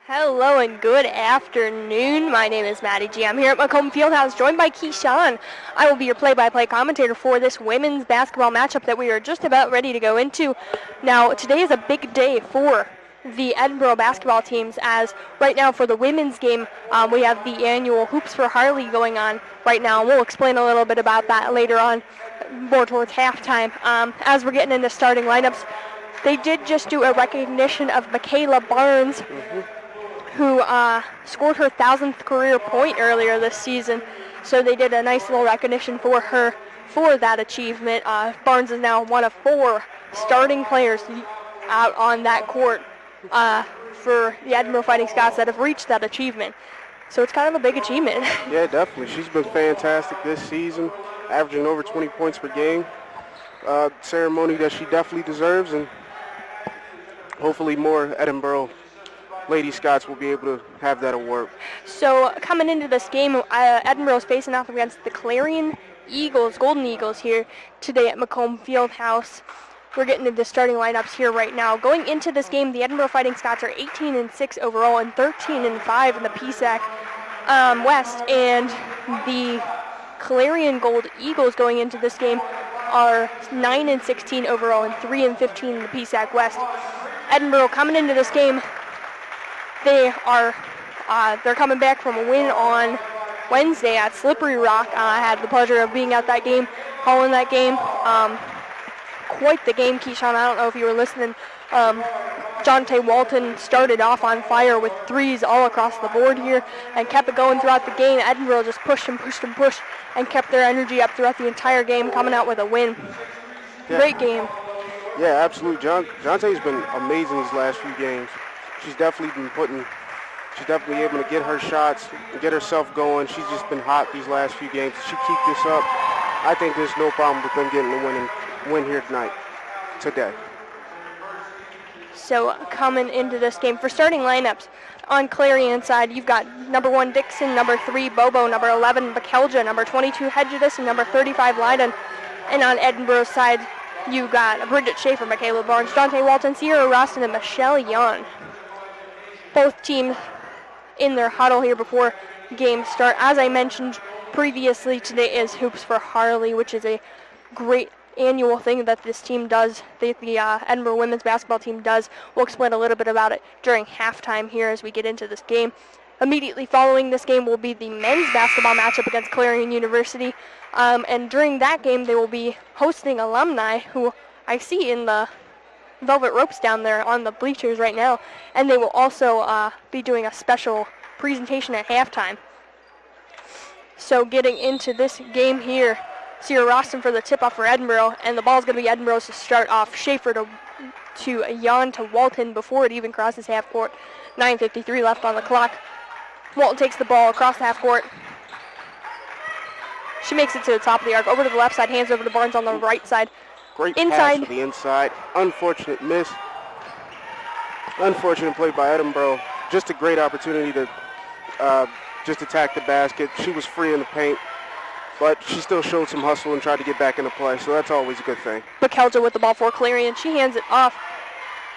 Hello and good afternoon. My name is Maddie G. I'm here at Macomb Fieldhouse, joined by Keyshawn. I will be your play-by-play commentator for this women's basketball matchup that we are just about ready to go into. Now, today is a big day for the Edinboro basketball teams, as right now for the women's game, we have the annual Hoops for Harley going on right now, and we'll explain a little bit about that later on, more towards halftime. As we're getting into starting lineups, they did just do a recognition of Michaela Barnes, who scored her 1,000th career point earlier this season. So they did a nice little recognition for her for that achievement. Barnes is now one of 4 starting players out on that court for the Edinboro Fighting Scots that have reached that achievement. So it's kind of a big achievement. Yeah, definitely. She's been fantastic this season, averaging over 20 points per game. Ceremony that she definitely deserves, and hopefully more Edinboro Lady Scots will be able to have that award. So coming into this game, Edinboro's facing off against the Clarion Eagles, Golden Eagles here today at Macomb Fieldhouse. We're getting into the starting lineups here right now. Going into this game, the Edinboro Fighting Scots are 18-6 overall and 13-5 in the PSAC West, and the Clarion Gold Eagles going into this game are 9-16 overall and 3-15 in the PSAC West. Edinboro coming into this game, they're coming back from a win on Wednesday at Slippery Rock. I had the pleasure of being at that game, calling that game. Quite the game, Keyshawn. I don't know if you were listening. Jonte Walton started off on fire with threes all across the board here and kept it going throughout the game. Edinboro just pushed and kept their energy up throughout the entire game, coming out with a win. Yeah. Great game. Yeah, absolutely. Jonte's been amazing these last few games. She's definitely able to get her shots and get herself going. She's just been hot these last few games. If she keep this up, I think there's no problem with them getting the win here today. So coming into this game, for starting lineups, on Clarion side, you've got number 1 Dixon, number 3 Bobo, number 11 Bakelja, number 22 Hedgedus, and number 35 Leiden. And on Edinboro's side, you got Bridget Schaefer, Michaela Barnes, Jonte Walton, Sierra Roston, and Michelle Yon. Both teams in their huddle here before games start. As I mentioned previously, today is Hoops for Harley, which is a great annual thing that this team does, the Edinboro women's basketball team does. We'll explain a little bit about it during halftime here as we get into this game. Immediately following this game will be the men's basketball matchup against Clarion University. And during that game, they will be hosting alumni who I see in the velvet ropes down there on the bleachers right now, and they will also be doing a special presentation at halftime. So getting into this game here, Sierra Roston for the tip-off for Edinboro, and the ball's going to be Edinboro's to start off. Schaefer to Jan to Walton before it even crosses half court. 9:53 left on the clock. Walton takes the ball across the half court. She makes it to the top of the arc, over to the left side, hands over to Barnes on the right side. Great pass to the inside. Unfortunate miss. Unfortunate play by Edinboro. Just a great opportunity to just attack the basket. She was free in the paint, but she still showed some hustle and tried to get back into play, so that's always a good thing. Bakelja with the ball for Clarion. She hands it off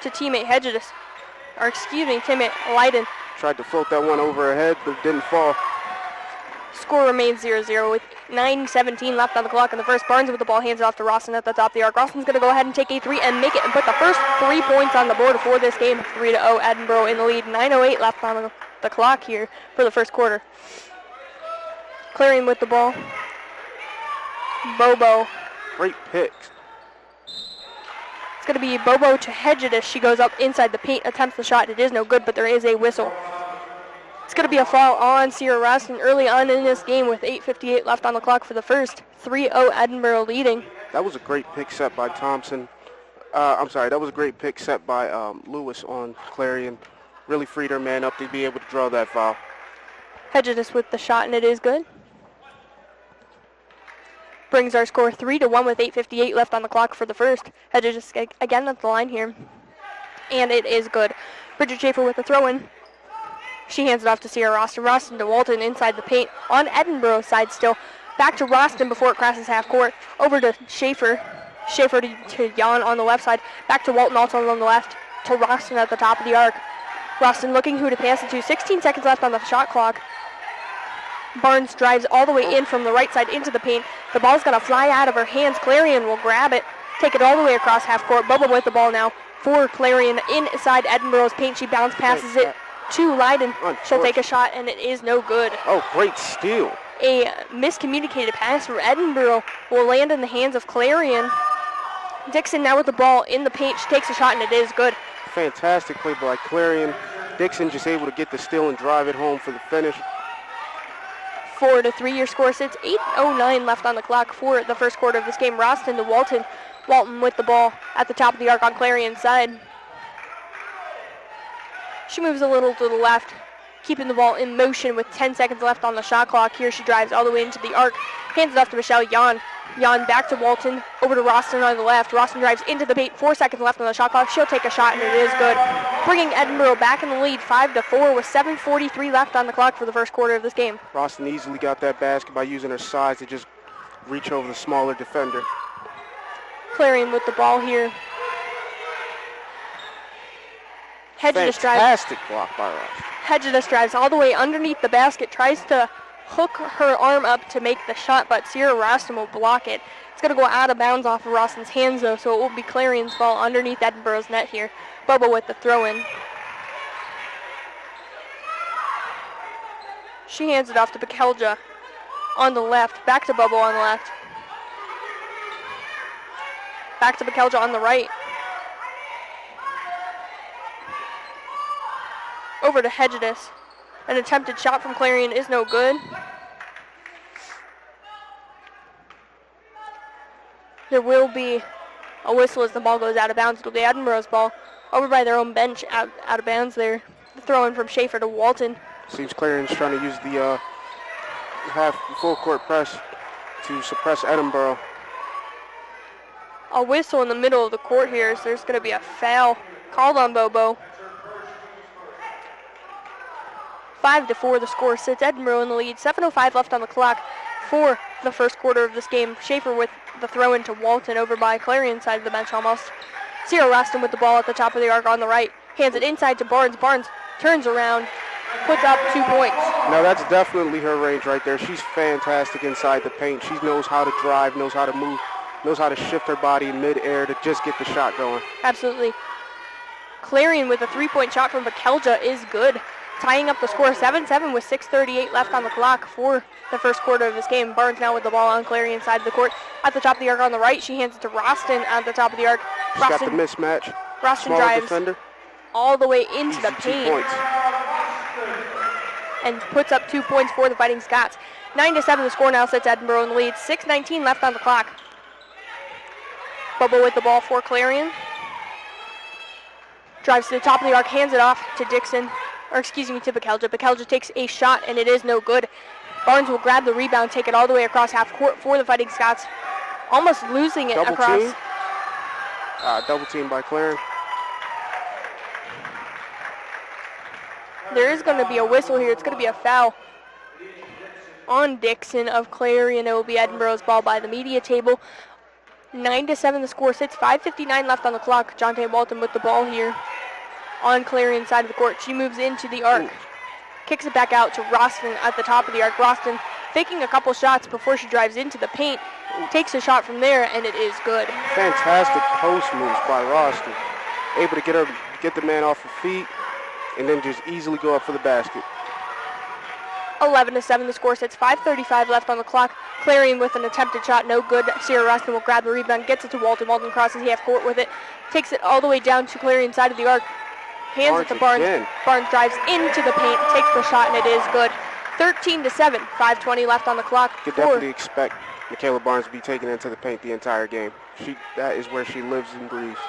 to teammate teammate Leiden. Tried to float that one over her head, but it didn't fall. Score remains 0-0 with 9:17 left on the clock in the first. Barnes with the ball, hands it off to Roston at the top of the arc. Roston's going to go ahead and take a 3 and make it and put the first 3 points on the board for this game. 3-0 Edinboro in the lead. 9:08 left on the clock here for the first quarter. Clarion with the ball. Bobo. Great picks. It's going to be Bobo to Hedgedus. She goes up inside the paint, attempts the shot. It is no good, but there is a whistle. It's going to be a foul on Sierra Roston early on in this game with 8:58 left on the clock for the first. 3-0 Edinboro leading. That was a great pick set by Thompson. That was a great pick set by Lewis on Clarion. Really freed her man up to be able to draw that foul. Hedgedus with the shot, and it is good. Brings our score 3-1 with 8:58 left on the clock for the first. Hedgedus again at the line here, and it is good. Bridget Schaefer with the throw-in. She hands it off to Sierra Roston. Roston to Walton inside the paint on Edinboro's side still. Back to Roston before it crosses half court. Over to Schaefer. Schaefer to Jan on the left side. Back to Walton also on the left. To Roston at the top of the arc. Roston looking who to pass it to. 16 seconds left on the shot clock. Barnes drives all the way in from the right side into the paint. The ball's going to fly out of her hands. Clarion will grab it, take it all the way across half court. Bubba with the ball now for Clarion inside Edinboro's paint. She bounce passes it to Leiden. She'll take a shot, and it is no good. Oh, great steal. A miscommunicated pass from Edinboro will land in the hands of Clarion. Dixon now with the ball in the paint. She takes a shot, and it is good. Fantastic play by Clarion. Dixon just able to get the steal and drive it home for the finish. 4-3 your score sits. 8:09 left on the clock for the first quarter of this game. Roston to Walton. Walton with the ball at the top of the arc on Clarion's side. She moves a little to the left, keeping the ball in motion with 10 seconds left on the shot clock. Here she drives all the way into the arc, hands it off to Michelle Jan. Jan back to Walton, over to Roston on the left. Roston drives into the paint, 4 seconds left on the shot clock. She'll take a shot, and it is good. Bringing Edinboro back in the lead, 5-4, with 7:43 left on the clock for the first quarter of this game. Roston easily got that basket by using her size to just reach over the smaller defender. Clarion with the ball here. Hedges drives. Fantastic block by Roston. Hedges drives all the way underneath the basket, tries to hook her arm up to make the shot, but Sierra Roston will block it. It's going to go out of bounds off of Roston's hands, though, so it will be Clarion's ball underneath Edinboro's net here. Bubba with the throw-in. She hands it off to Bekelja on the left, back to Bubba on the left. Back to Bekelja on the right. Over to Hedges. An attempted shot from Clarion is no good. There will be a whistle as the ball goes out of bounds. It'll be Edinboro's ball over by their own bench, out of bounds there. The throw-in from Schaefer to Walton. Seems Clarion's trying to use the half full court press to suppress Edinboro. A whistle in the middle of the court here, so there's going to be a foul called on Bobo. 5-4 the score sits. Edinboro in the lead. 7:05 left on the clock for the first quarter of this game. Schaefer with the throw into Walton over by Clarion's side of the bench almost. Sierra Roston with the ball at the top of the arc on the right. Hands it inside to Barnes. Barnes turns around, puts up 2 points. Now that's definitely her range right there. She's fantastic inside the paint. She knows how to drive, knows how to move, knows how to shift her body in mid-air to just get the shot going. Absolutely. Clarion with a 3-point shot from Bekelja is good. Tying up the score 7-7 with 6:38 left on the clock for the first quarter of this game. Barnes now with the ball on Clarion's side of the court. At the top of the arc on the right, she hands it to Roston at the top of the arc. She's got the mismatch. Roston drives defender. all the way into the Easy 2 paint points. and puts up 2 points for the Fighting Scots. 9-7 the score now sets Edinboro in the lead. 6:19 left on the clock. Bubba with the ball for Clarion. Drives to the top of the arc, hands it off to Dixon. To Bekelja. Bekelja takes a shot, and it is no good. Barnes will grab the rebound, take it all the way across half court for the Fighting Scots, almost losing it Double across. Team. Double team by Clarion. There is going to be a whistle here. It's going to be a foul on Dixon of Clarion. It will be Edinboro's ball by the media table. 9-7 the score sits. 5:59 left on the clock. Jonte Walton with the ball here on Clarion's side of the court. She moves into the arc. Kicks it back out to Roston at the top of the arc. Roston faking a couple shots before she drives into the paint. Takes a shot from there, and it is good. Fantastic post moves by Roston. Able to get the man off her feet, and then just easily go up for the basket. 11-7 the score sits. 5:35 left on the clock. Clarion with an attempted shot, no good. Sierra Roston will grab the rebound, gets it to Walton. Walton crosses half court with it. Takes it all the way down to Clarion's side of the arc. Hands it to Barnes. Again. Barnes drives into the paint, takes the shot, and it is good. 13-7, 5:20 left on the clock. You could definitely expect Michaela Barnes to be taken into the paint the entire game. That is where she lives and breathes.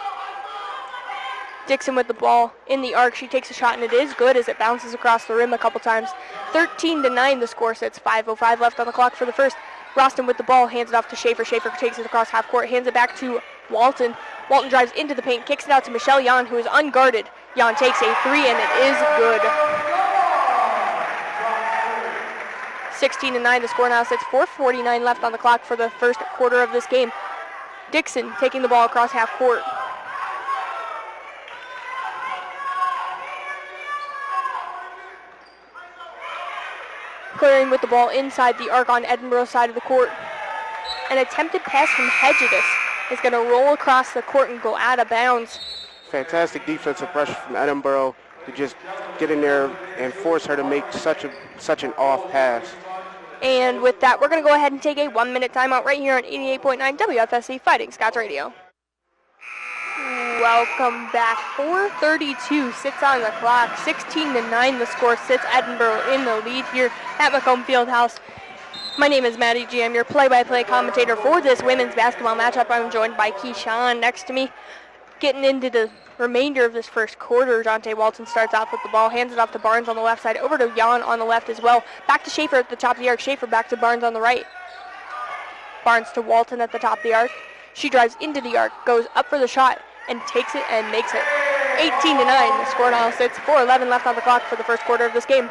Dixon with the ball in the arc. She takes a shot, and it is good as it bounces across the rim a couple times. 13-9 the score sits. 5:05 left on the clock for the first. Roston with the ball, hands it off to Schaefer. Schaefer takes it across half court, hands it back to Walton. Walton drives into the paint, kicks it out to Michelle Jan, who is unguarded. Jan takes a three, and it is good. 16-9 the score now sits. 4:49 left on the clock for the first quarter of this game. Dixon taking the ball across half court. Clarion with the ball inside the arc on Edinboro's side of the court. An attempted pass from Hedgedus is going to roll across the court and go out of bounds. Fantastic defensive pressure from Edinboro to just get in there and force her to make such an off pass. And with that, we're going to go ahead and take a 1-minute timeout right here on 88.9 WFSC Fighting Scots Radio. Welcome back. 4:32 sits on the clock. 16-9 the score sits Edinboro in the lead here at Macomb Fieldhouse. My name is Maddie G. I'm your play-by-play commentator for this women's basketball matchup. I'm joined by Keyshawn next to me. Getting into the remainder of this first quarter, Jonte Walton starts off with the ball, hands it off to Barnes on the left side, over to Jan on the left as well. Back to Schaefer at the top of the arc. Schaefer back to Barnes on the right. Barnes to Walton at the top of the arc. She drives into the arc, goes up for the shot, and takes it and makes it. 18-9, the score now sits. 4:11 left on the clock for the first quarter of this game.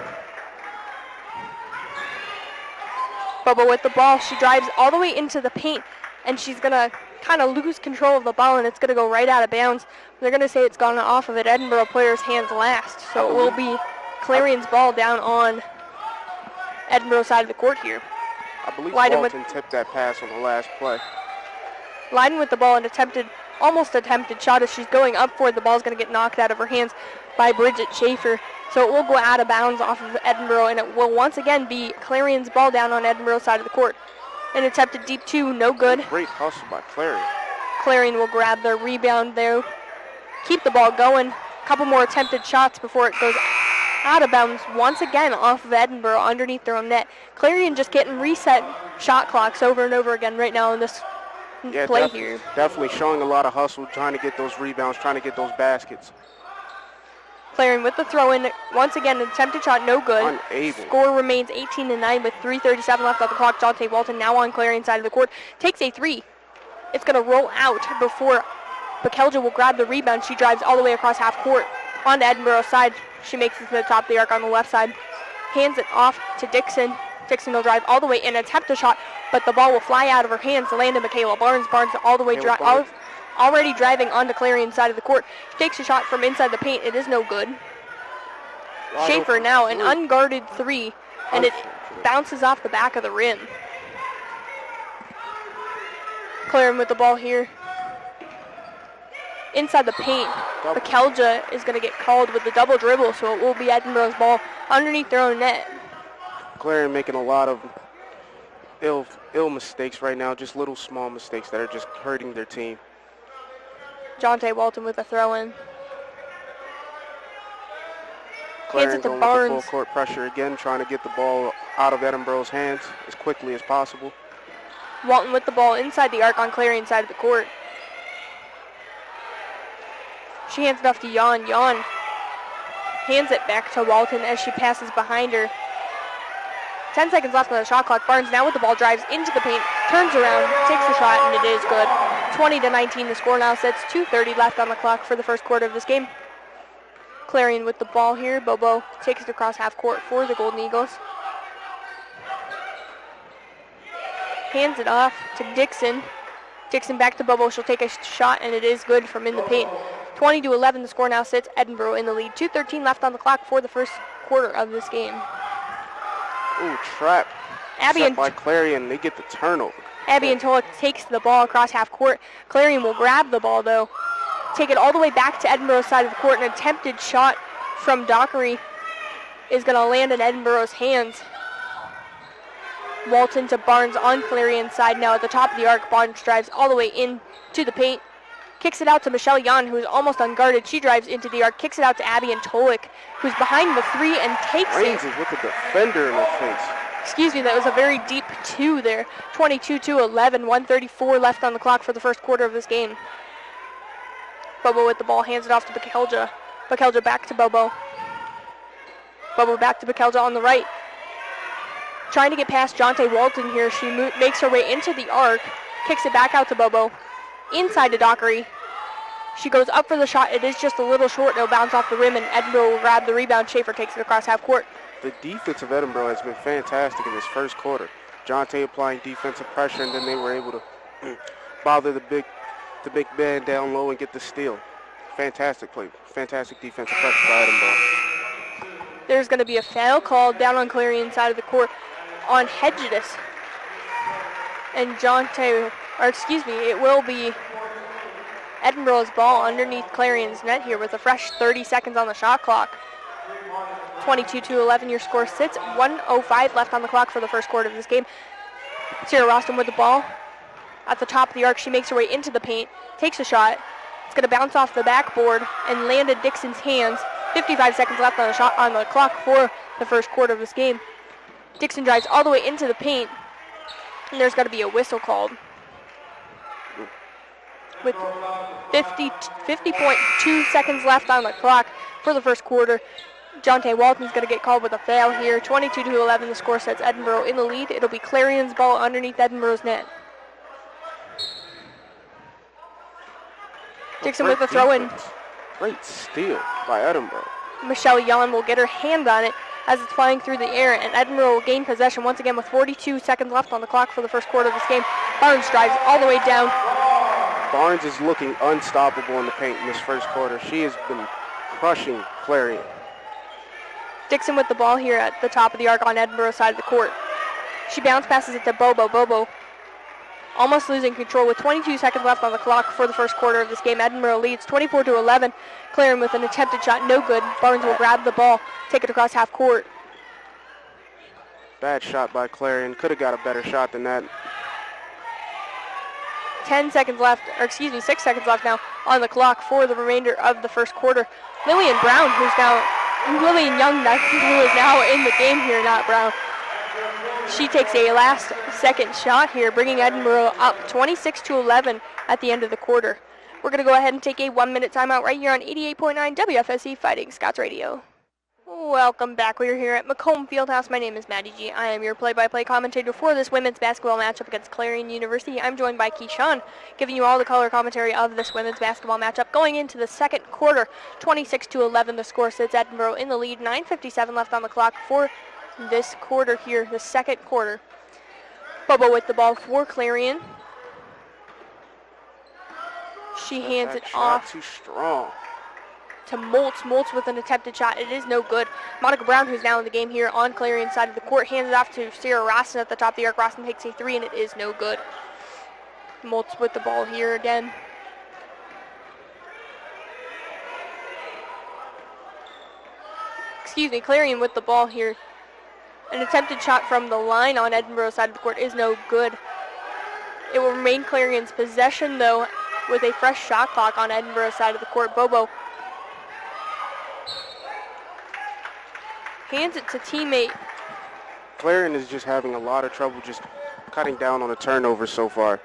Bubba with the ball. She drives all the way into the paint, and she's going to kind of lose control of the ball, and it's going to go right out of bounds. They're going to say it's gone off of an Edinboro player's hands last, so it will be Clarion's ball down on Edinboro's side of the court here. I believe Walton tipped that pass on the last play. Leiden with the ball, an almost attempted shot as she's going up for it. The ball's going to get knocked out of her hands by Bridget Schaefer. So it will go out of bounds off of Edinboro, and it will once again be Clarion's ball down on Edinboro's side of the court. An attempted deep two, no good. Great hustle by Clarion. Clarion will grab the rebound there. Keep the ball going. A couple more attempted shots before it goes out of bounds once again off of Edinboro underneath their own net. Clarion just getting reset shot clocks over and over again right now in this play here. Definitely showing a lot of hustle, trying to get those rebounds, trying to get those baskets. Clarion with the throw in. Once again, an attempted shot, no good. Unable. Score remains 18-9 with 3:37 left on the clock. Jonte Walton now on Clarion's side of the court. Takes a three. It's going to roll out before Bakelja will grab the rebound. She drives all the way across half court onto Edinboro's side. She makes it to the top of the arc on the left side. Hands it off to Dixon. Dixon will drive all the way and attempt a shot, but the ball will fly out of her hands to land in Michaela Barnes. Barnes all the way already driving onto Clarion's side of the court. She takes a shot from inside the paint. It is no good. Schaefer now an unguarded three, and it bounces off the back of the rim. Clarion with the ball here. Inside the paint, Bakelja is going to get called with the double dribble, so it will be Edinboro's ball underneath their own net. Clarion making a lot of ill mistakes right now, just little small mistakes that are just hurting their team. Jonte Walton with a throw-in. Clarion going with the full court pressure again, trying to get the ball out of Edinboro's hands as quickly as possible. Walton with the ball inside the arc on Clarion's side of the court. She hands it off to Jan. Jan hands it back to Walton as she passes behind her. 10 seconds left on the shot clock. Barnes now with the ball, drives into the paint, turns around, takes the shot, and it is good. 20-19, the score now sits. 2:30 left on the clock for the first quarter of this game. Clarion with the ball here. Bobo takes it across half court for the Golden Eagles. Hands it off to Dixon. Dixon back to Bobo. She'll take a shot, and it is good from in the paint. 20-11, the score now sits. Edinboro in the lead. 2:13 left on the clock for the first quarter of this game. Ooh, trap. Set by Clarion. They get the turnover. Abby Antolik takes the ball across half court. Clarion will grab the ball, though. Take it all the way back to Edinboro's side of the court. An attempted shot from Dockery is going to land in Edinboro's hands. Walton to Barnes on Clarion's side now at the top of the arc. Barnes drives all the way into the paint. Kicks it out to Michelle Jan, who's almost unguarded. She drives into the arc, kicks it out to Abby Antolik, who's behind the three and takes it. Ranges with the defender in her face. Excuse me, that was a very deep two there. 22-11, 1:34 left on the clock for the first quarter of this game. Bobo with the ball, hands it off to Bakelja. Bakelja back to Bobo. Bobo back to Bakelja on the right. Trying to get past Jonte Walton here. She makes her way into the arc, kicks it back out to Bobo. Inside to Dockery. She goes up for the shot. It is just a little short. It'll bounce off the rim, and Edinboro will grab the rebound. Schaefer takes it across half court. The defense of Edinboro has been fantastic in this first quarter. Jonte applying defensive pressure, and then they were able to bother the big man down low and get the steal. Fantastic play. Fantastic defensive pressure by Edinboro. There's going to be a foul called down on Clarion side of the court on Hedges. And it will be Edinboro's ball underneath Clarion's net here with a fresh 30 seconds on the shot clock. 22-11 your score sits. 1:05 left on the clock for the first quarter of this game. Sarah Roston with the ball at the top of the arc. She makes her way into the paint, takes a shot. It's going to bounce off the backboard and land at Dixon's hands. 55 seconds left on the clock for the first quarter of this game. Dixon drives all the way into the paint, and there's got to be a whistle called. With 50.2 seconds left on the clock for the first quarter, Jonte Walton's going to get called with a foul here. 22-11, the score sets Edinboro in the lead. It'll be Clarion's ball underneath Edinboro's net. Dixon with the throw-in. Great steal by Edinboro. Michelle Yon will get her hand on it as it's flying through the air, and Edinboro will gain possession once again with 42 seconds left on the clock for the first quarter of this game. Barnes drives all the way down. Barnes is looking unstoppable in the paint in this first quarter. She has been crushing Clarion. Dixon with the ball here at the top of the arc on Edinboro's side of the court. She bounce passes it to Bobo. Bobo almost losing control with 22 seconds left on the clock for the first quarter of this game. Edinboro leads 24-11. Clarion with an attempted shot, no good. Barnes will grab the ball, take it across half court. Bad shot by Clarion. Could have got a better shot than that. 6 seconds left now on the clock for the remainder of the first quarter. Lillian Young, who is now in the game here, not Brown. She takes a last second shot here, bringing Edinboro up 26-11 at the end of the quarter. We're going to go ahead and take a 1-minute timeout right here on 88.9 WFSC Fighting Scots Radio. Welcome back. We are here at Macomb Fieldhouse. My name is Maddie G. I am your play-by-play commentator for this women's basketball matchup against Clarion University. I'm joined by Keyshawn, giving you all the color commentary of this women's basketball matchup. Going into the second quarter, 26-11, the score sits Edinboro in the lead. 9:57 left on the clock for this quarter here, the second quarter. Bobo with the ball for Clarion. She hands it off. Too strong. To Moltz. Moltz with an attempted shot. It is no good. Monica Brown, who's now in the game here on Clarion's side of the court, hands it off to Sarah Roston at the top of the arc. Roston takes a three, and it is no good. Moltz with the ball here again. Clarion with the ball here. An attempted shot from the line on Edinboro's side of the court is no good. It will remain Clarion's possession, though, with a fresh shot clock on Edinboro's side of the court. Bobo hands it to teammate. Clarion is just having a lot of trouble just cutting down on the turnovers so far.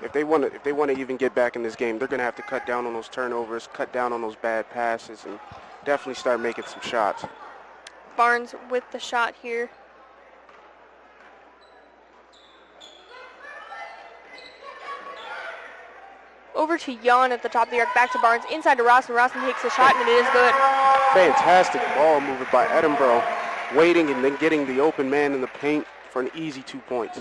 If they want to even get back in this game, they're going to have to cut down on those turnovers, cut down on those bad passes, and definitely start making some shots. Barnes with the shot here. Over to Jan at the top of the arc, back to Barnes, inside to Roston. Roston takes the shot, and it is good. Fantastic ball movement by Edinboro, waiting and then getting the open man in the paint for an easy 2 points.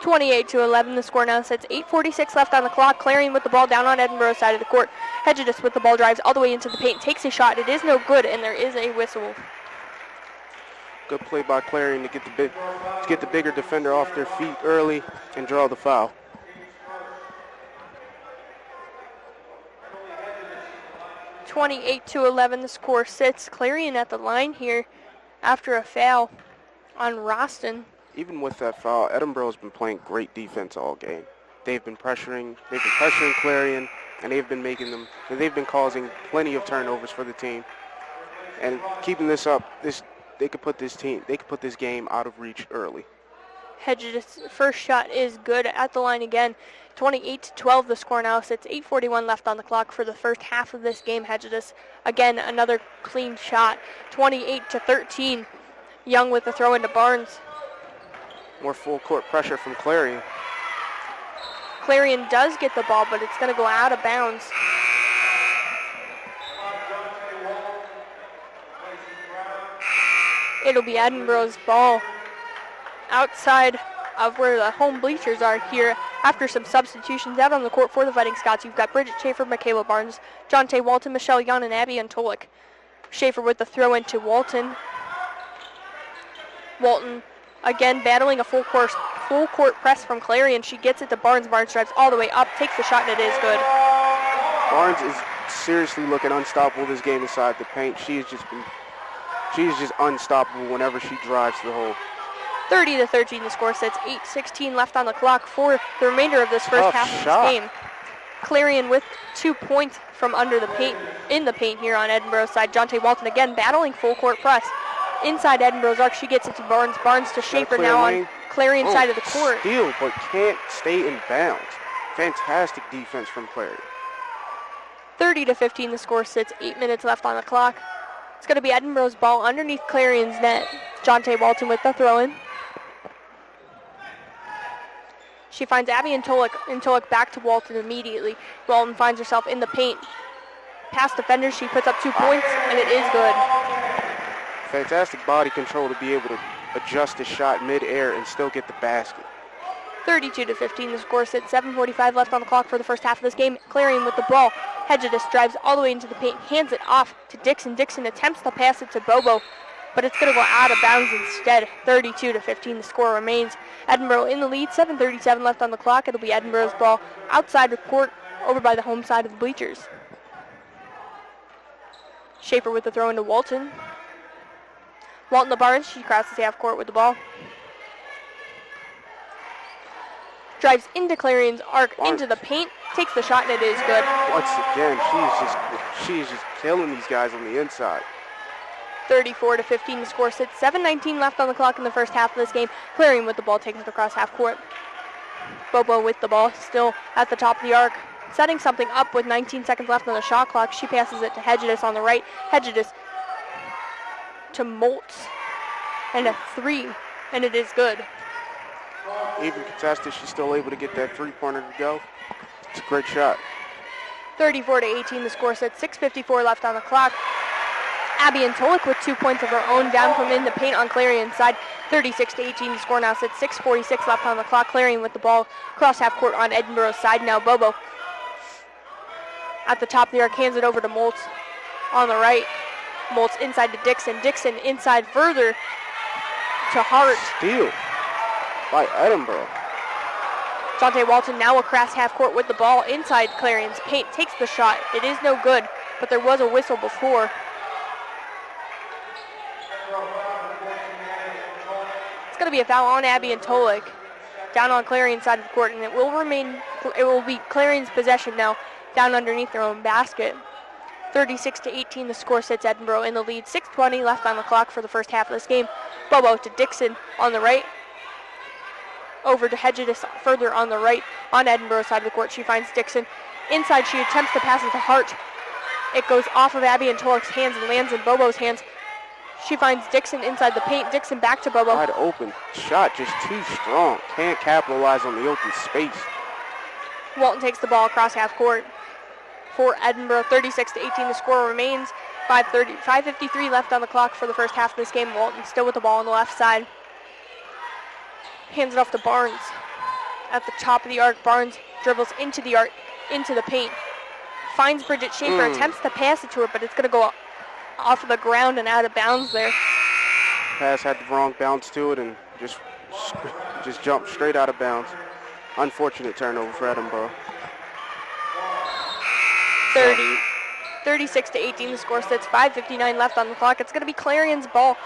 28-11, the score now sits. 8:46 left on the clock. Clarion with the ball down on Edinboro's side of the court. Hedges with the ball drives all the way into the paint, takes a shot. It is no good, and there is a whistle. Good play by Clarion to get the bigger defender off their feet early and draw the foul. 28-11, the score sits. Clarion at the line here after a foul on Roston. Even with that foul, Edinboro's been playing great defense all game. They've been pressuring Clarion, and they've been causing plenty of turnovers for the team. And keeping this up, they could put this game out of reach early. Hedges' first shot is good at the line again. 28-12, the score now sits. 8:41 left on the clock for the first half of this game. Hedges, again, another clean shot. 28-13. Young with the throw into Barnes. More full court pressure from Clarion. Clarion does get the ball, but it's going to go out of bounds. It'll be Edinboro's ball outside of where the home bleachers are here after some substitutions out on the court for the Fighting Scots. You've got Bridget Schaefer, Michaela Barnes, Jonte Walton, Michelle Yon, and Abby Antolik. Schaefer with the throw into Walton. Walton again battling a full court press from Clarion. She gets it to Barnes. Barnes drives all the way up, takes the shot, and it is good. Barnes is seriously looking unstoppable this game inside the paint. She is just unstoppable whenever she drives the hole. 30-13 the score sits. 8:16 left on the clock for the remainder of this first half of this game. Clarion with 2 points from under the paint, in the paint here on Edinboro's side. Jonte Walton again battling full court press. Inside Edinboro's arc, she gets it to Barnes. Barnes to Schaefer now on Clarion's side of the court. Steal, but can't stay in bounds. Fantastic defense from Clarion. 30-15 the score sits. 8 minutes left on the clock. It's going to be Edinboro's ball underneath Clarion's net. Jonte Walton with the throw-in. She finds Abby and Tolik back to Walton immediately. Walton finds herself in the paint. Past defender, she puts up 2 points, and it is good. Fantastic body control to be able to adjust the shot mid-air and still get the basket. 32-15 the score sits. 7:45 left on the clock for the first half of this game. Clarion with the ball. Hedges drives all the way into the paint, hands it off to Dixon. Dixon attempts to pass it to Bobo, but it's going to go out of bounds instead. 32-15 the score remains. Edinboro in the lead. 7:37 left on the clock. It'll be Edinboro's ball outside the court over by the home side of the bleachers. Schaefer with the throw into Walton. Walton to Barnes. She crosses half court with the ball. Drives into Clarion's arc, into the paint, takes the shot, and it is good. Once again, she's just killing these guys on the inside. 34-15 the score sits. 7:19 left on the clock in the first half of this game. Clarion with the ball takes it across half court. Bobo with the ball, still at the top of the arc, setting something up with 19 seconds left on the shot clock. She passes it to Hedges on the right. Hedges to Moltz, and a 3, and it is good. Even contested, she's still able to get that three-pointer to go. It's a great shot. 34-18 the score sits. 6:54 left on the clock. Abby and Tolik with 2 points of her own down from in the paint on Clarion's side. 36-18 the score now sits. 6:46 left on the clock. Clarion with the ball across half court on Edinboro's side now. Bobo at the top of the arc, hands it over to Moltz on the right. Moltz inside to Dixon. Dixon inside further to Hart. Steal by Edinboro. Jonte Walton now across half court with the ball inside Clarion's paint. Takes the shot. It is no good, but there was a whistle before. It's going to be a foul on Abby and Tolik down on Clarion's side of the court, and it will be Clarion's possession now down underneath their own basket. 36-18 the score sits. Edinboro in the lead. 6:20 left on the clock for the first half of this game. Bobo to Dixon on the right. Over to Hedges further on the right on Edinboro's side of the court. She finds Dixon. Inside, she attempts to pass it to Hart. It goes off of Abby and Tolik's hands and lands in Bobo's hands. She finds Dixon inside the paint. Dixon back to Bobo. Wide open shot, just too strong. Can't capitalize on the open space. Walton takes the ball across half court for Edinboro. 36-18 the score remains. 5:53 left on the clock for the first half of this game. Walton still with the ball on the left side. Hands it off to Barnes. At the top of the arc, Barnes dribbles into the arc, into the paint. Finds Bridget Schaefer, attempts to pass it to her, but it's going to go off of the ground and out of bounds there. Pass had the wrong bounce to it and just jumped straight out of bounds. Unfortunate turnover for Edinboro. 36-18 the score sits. 5:59 left on the clock. It's going to be Clarion's ball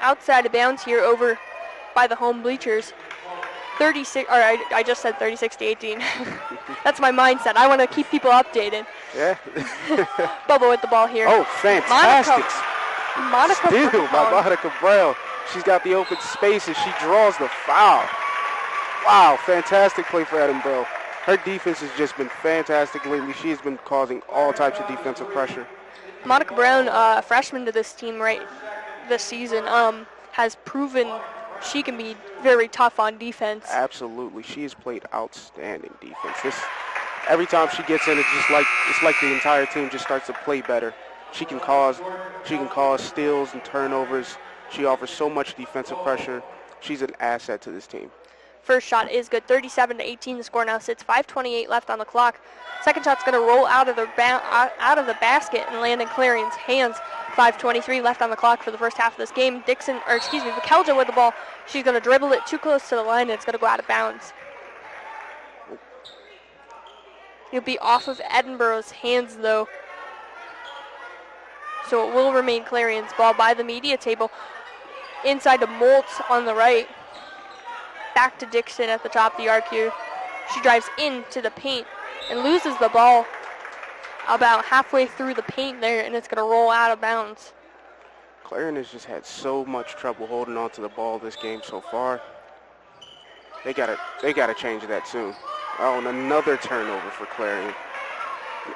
outside of bounds here over by the home bleachers. I just said 36-18. That's my mindset. I want to keep people updated. Yeah. Bobo with the ball here. Oh, fantastic. Monica Steal by Monica Brown. She's got the open space and she draws the foul. Wow, fantastic play for Edinboro. Her defense has just been fantastic lately. She has been causing all types of defensive pressure. Monica Brown, a freshman to this team this season, has proven she can be very tough on defense. Absolutely. She has played outstanding defense. Every time she gets in, it's like the entire team just starts to play better. She can cause steals and turnovers. She offers so much defensive pressure. She's an asset to this team. First shot is good. 37-18 the score now sits. 5:28 left on the clock. Second shot's going to roll out of the basket and land in Clarion's hands. 5:23 left on the clock for the first half of this game. Bekelja with the ball. She's going to dribble it too close to the line, and it's going to go out of bounds. It'll be off of Edinboro's hands, though. So it will remain Clarion's ball by the media table. Inside to Moltz on the right. Back to Dixon at the top of the arc here. She drives into the paint and loses the ball about halfway through the paint there, and it's going to roll out of bounds. Clarion has just had so much trouble holding on to the ball this game so far. They gotta change that soon. Oh, and another turnover for Clarion.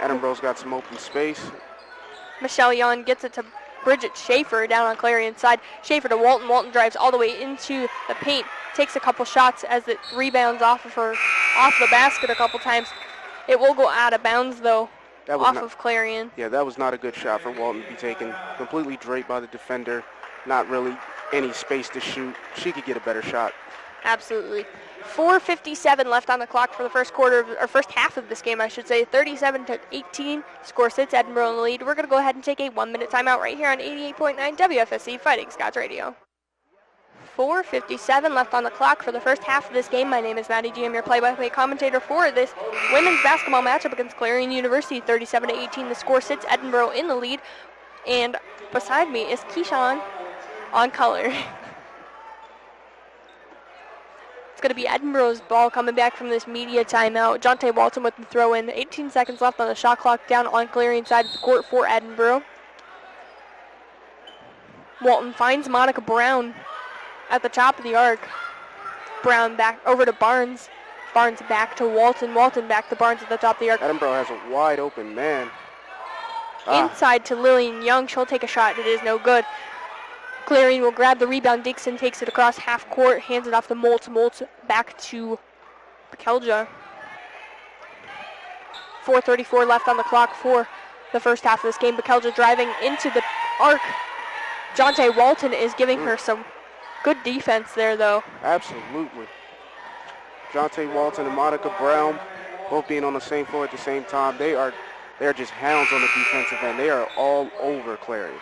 And Edinboro's got some open space. Michelle Yon gets it to Bridget Schaefer down on Clarion's side. Schaefer to Walton. Walton drives all the way into the paint. Takes a couple shots as it rebounds off the basket a couple times. It will go out of bounds, though, of Clarion. Yeah, that was not a good shot for Walton to be taken. Completely draped by the defender. Not really any space to shoot. She could get a better shot. Absolutely. 4:57 left on the clock for the first half of this game, I should say. 37-18. Score sits Edinboro in the lead. We're going to go ahead and take a 1-minute timeout right here on 88.9 WFSC Fighting Scots Radio. 4:57 left on the clock for the first half of this game. My name is Maddie G. I'm your play-by-play commentator for this women's basketball matchup against Clarion University. 37-18. The score sits Edinboro in the lead. And beside me is Keyshawn on color. It's going to be Edinboro's ball coming back from this media timeout. Jonte Walton with the throw in. 18 seconds left on the shot clock down on Clarion side of the court for Edinboro. Walton finds Monica Brown at the top of the arc. Brown back over to Barnes. Barnes back to Walton. Walton back to Barnes at the top of the arc. Edinboro has a wide open man. Inside to Lillian Young. She'll take a shot. It is no good. Clarion will grab the rebound. Dixon takes it across half court, hands it off to Moltz. Moltz back to Bekelja. 4:34 left on the clock for the first half of this game. Bekelja driving into the arc. Jonte Walton is giving her some good defense there, though. Absolutely. Jonte Walton and Monica Brown both being on the same floor at the same time. They're just hounds on the defensive end. They are all over Clarion.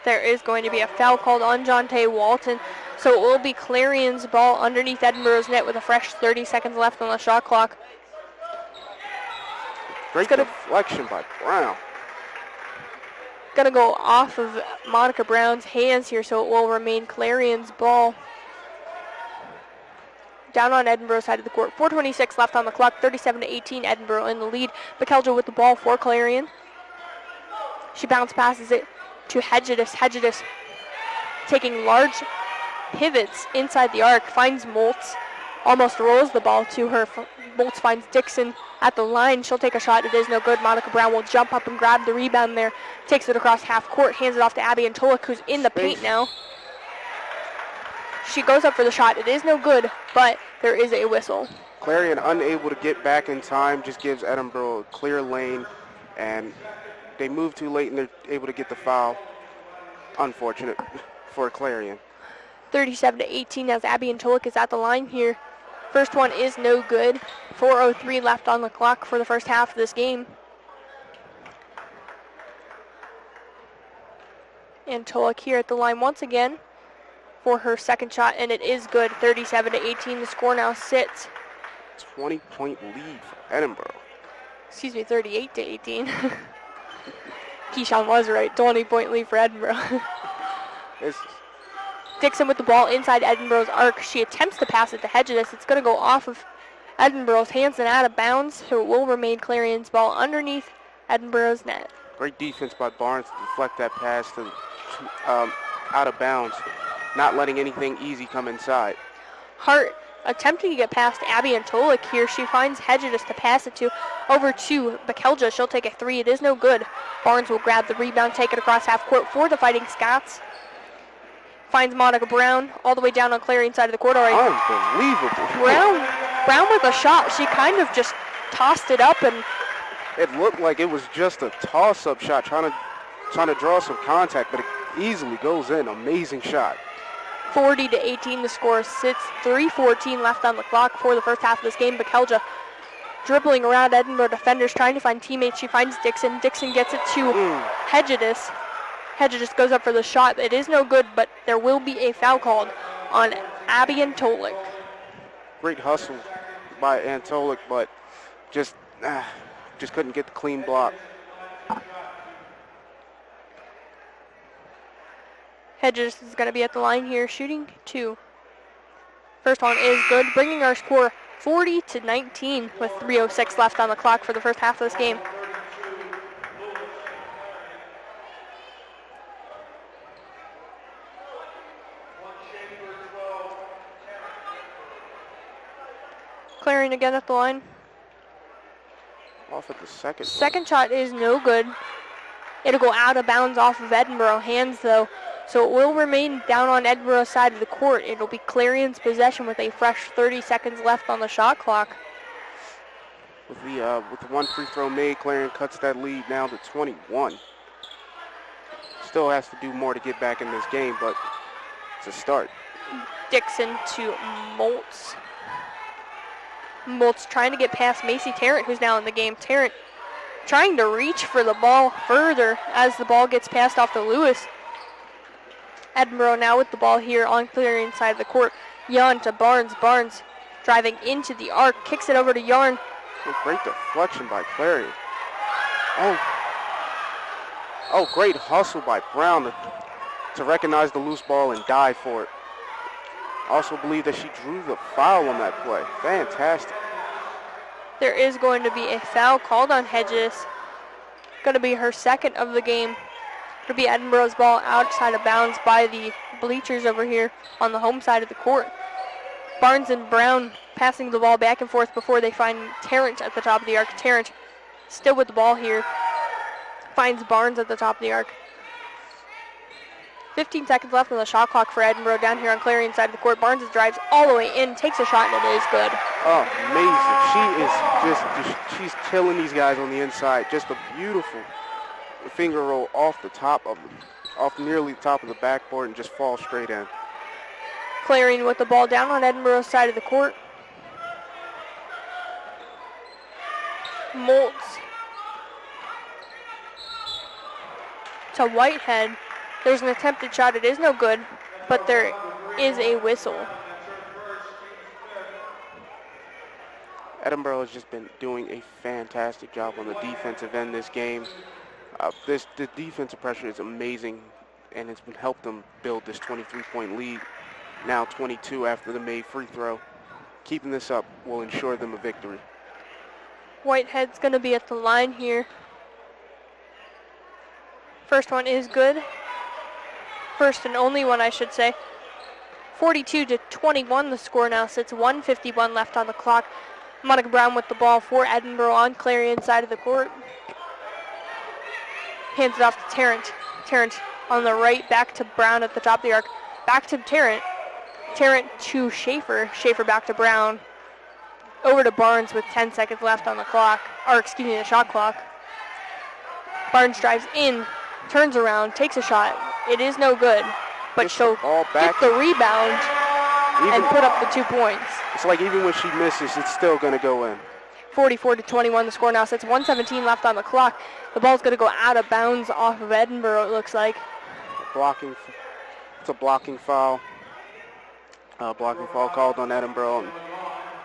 There is going to be a foul called on Jonte Walton, so it will be Clarion's ball underneath Edinboro's net with a fresh 30 seconds left on the shot clock. Great deflection by Brown. Going to go off of Monica Brown's hands here, so it will remain Clarion's ball. Down on Edinboro's side of the court. 4:26 left on the clock, 37-18, Edinboro in the lead. Bekelja with the ball for Clarion. She bounce passes it to Hedgedis. Hedgedis taking large pivots inside the arc, finds Moltz, almost rolls the ball to her. Moltz finds Dixon at the line. She'll take a shot. It is no good. Monica Brown will jump up and grab the rebound there. Takes it across half court, hands it off to Abby Antolik, who's in the paint now. She goes up for the shot. It is no good, but there is a whistle. Clarion unable to get back in time, just gives Edinboro a clear lane, and they move too late and they're able to get the foul. Unfortunate for Clarion. 37-18 as Abby Antolik is at the line here. First one is no good. 4:03 left on the clock for the first half of this game. Antolik here at the line once again for her second shot, and it is good. 37-18. The score now sits. 20-point lead for Edinboro. Excuse me, 38-18. Keyshawn was right. 20-point lead for Edinboro. Dixon with the ball inside Edinboro's arc. She attempts to pass it to Hedgedis. It's going to go off of Edinboro's hands and out of bounds, so it will remain Clarion's ball underneath Edinboro's net. Great defense by Barnes to deflect that pass to out of bounds, not letting anything easy come inside. Hart attempting to get past Abby Antolik here. She finds Hedgedis to pass it to over to Bekelja. She'll take a three. It is no good. Barnes will grab the rebound, take it across half court for the Fighting Scots. Finds Monica Brown all the way down on Clarion's side of the court already. Unbelievable. Brown with a shot. She kind of just tossed it up, and it looked like it was just a toss-up shot, trying to draw some contact, but it easily goes in. Amazing shot. 40-18 the score sits. 3:14 left on the clock for the first half of this game. Bekelja dribbling around Edinboro defenders, trying to find teammates. She finds Dixon. Dixon gets it to Hedgedis. Hedges just goes up for the shot. It is no good, but there will be a foul called on Abby Antolik. Great hustle by Antolik, but just couldn't get the clean block. Hedges is going to be at the line here, shooting 2. First one is good, bringing our score 40-19 with 3:06 left on the clock for the first half of this game. Clarion again at the line. Off at the second. Second shot is no good. It'll go out of bounds off of Edinboro hands though, so it will remain down on Edinboro's side of the court. It'll be Clarion's possession with a fresh 30 seconds left on the shot clock. With the one free throw made, Clarion cuts that lead now to 21. Still has to do more to get back in this game, but it's a start. Dixon to Moltz. Moltz trying to get past Macy Tarrant, who's now in the game. Tarrant trying to reach for the ball further as the ball gets passed off to Lewis. Edinboro now with the ball here on Clarion's side of the court. Yarn to Barnes. Barnes driving into the arc, kicks it over to Yarn. Great deflection by Clarion. Oh, great hustle by Brown to recognize the loose ball and dive for it. Also believe that she drew the foul on that play. Fantastic. There is going to be a foul called on Hedges. Going to be her second of the game. It'll be Edinboro's ball outside of bounds by the bleachers over here on the home side of the court. Barnes and Brown passing the ball back and forth before they find Tarrant at the top of the arc. Tarrant still with the ball here. Finds Barnes at the top of the arc. 15 seconds left on the shot clock for Edinboro down here on Clarion's side of the court. Barnes drives all the way in, takes a shot, and it is good. Oh, amazing. She's killing these guys on the inside. Just a beautiful finger roll off nearly the top of the backboard and just fall straight in. Clarion with the ball down on Edinboro's side of the court. Moltz to Whitehead. There's an attempted shot. It is no good, but there is a whistle. Edinboro has just been doing a fantastic job on the defensive end this game. The defensive pressure is amazing, and it's been helped them build this 23-point lead. Now 22 after the made free throw. Keeping this up will ensure them a victory. Whitehead's going to be at the line here. First one is good. First and only one, I should say. 42-21 the score now sits. 1:51 left on the clock. Monica Brown with the ball for Edinboro on Clarion's side of the court. Hands it off to Tarrant. Tarrant on the right, back to Brown at the top of the arc. Back to Tarrant. Tarrant to Schaefer. Schaefer back to Brown. Over to Barnes with 10 seconds left on the clock. The shot clock. Barnes drives in, turns around, takes a shot. It is no good, but she'll get the rebound and put up the 2 points. It's like even when she misses, it's still going to go in. 44-21 the score now sits. 1:17 left on the clock. The ball's going to go out of bounds off of Edinboro, it looks like. It's a blocking foul. Blocking foul called on Edinboro.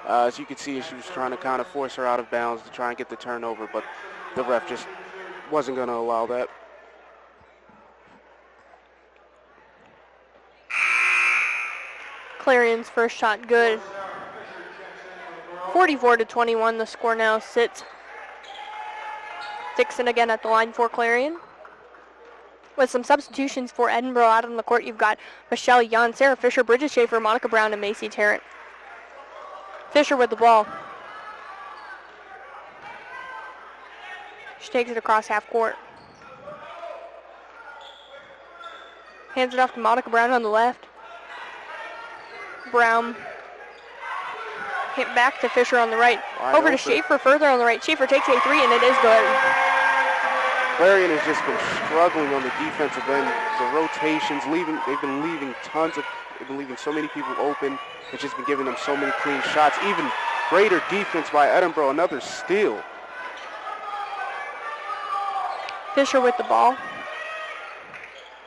As you can see, she was trying to kind of force her out of bounds to try and get the turnover, but the ref just wasn't going to allow that. Clarion's first shot good. 44-21 the score now sits. Dixon again at the line for Clarion. With some substitutions for Edinboro out on the court, you've got Michelle Yon, Sarah Fisher, Bridget Schaefer, Monica Brown, and Macy Tarrant. Fisher with the ball. She takes it across half court. Hands it off to Monica Brown on the left. Brown hit back to Fisher on the right. Over to Schaefer further on the right. Schaefer takes a three, and it is good. Clarion has just been struggling on the defensive end. The rotations, they've been leaving so many people open. It's just been giving them so many clean shots. Even greater defense by Edinboro, another steal. Fisher with the ball.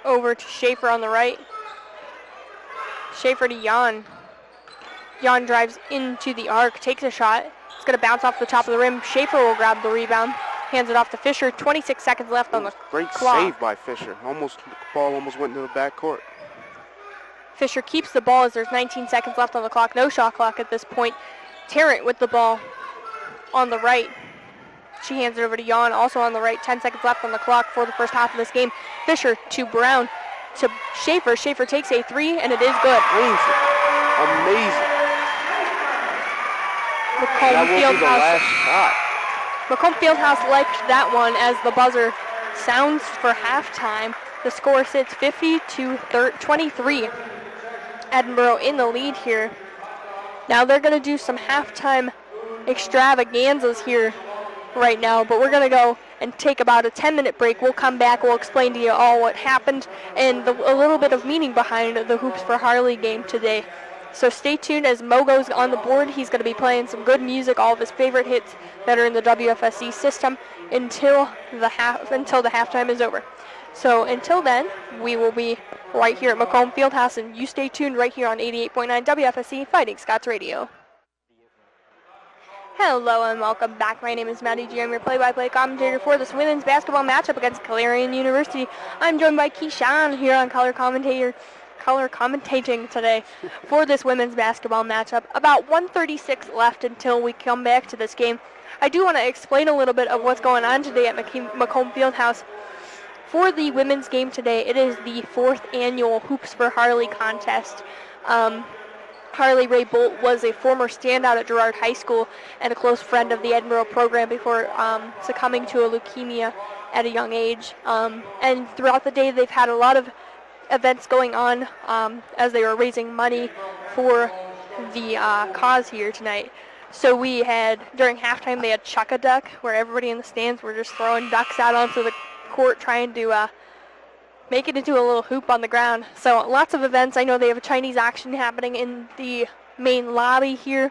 over to Schaefer on the right. Schaefer to Jan. Jan drives into the arc, takes a shot. It's going to bounce off the top of the rim. Schaefer will grab the rebound, hands it off to Fisher. 26 seconds left on the great clock. Save by Fisher. The ball almost went into the backcourt. Fisher keeps the ball as there's 19 seconds left on the clock. No shot clock at this point. Tarrant with the ball on the right. She hands it over to Jan, also on the right. 10 seconds left on the clock for the first half of this game. Fisher to Brown to Schaefer. Schaefer takes a three, and it is good. Amazing. Macomb Fieldhouse liked that one as the buzzer sounds for halftime. The score sits 50-23. Edinboro in the lead here. Now they're going to do some halftime extravaganzas here right now, but we're going to go and take about a 10-minute break. We'll come back, we'll explain to you all what happened and a little bit of meaning behind the Hoops for Harley game today. So stay tuned as Mo goes on the board. He's going to be playing some good music, all of his favorite hits that are in the WFSC system until the halftime is over. So until then, we will be right here at Macomb Fieldhouse, and you stay tuned right here on 88.9 WFSC Fighting Scots Radio. Hello and welcome back. My name is Maddie G. I'm your play-by-play commentator for this women's basketball matchup against Clarion University. I'm joined by Keyshawn here on color commentating today for this women's basketball matchup. About 1:36 left until we come back to this game. I do want to explain a little bit of what's going on today at Macomb Fieldhouse. For the women's game today, it is the 4th annual Hoops for Harley contest. Harley Ray Bolt was a former standout at Girard High School and a close friend of the Edinboro program before succumbing to a leukemia at a young age. And throughout the day, they've had a lot of events going on as they were raising money for the cause here tonight. So we had, during halftime, they had Chuck-a-Duck, where everybody in the stands were just throwing ducks out onto the court trying to make it into a little hoop on the ground. So lots of events. I know they have a Chinese auction happening in the main lobby here.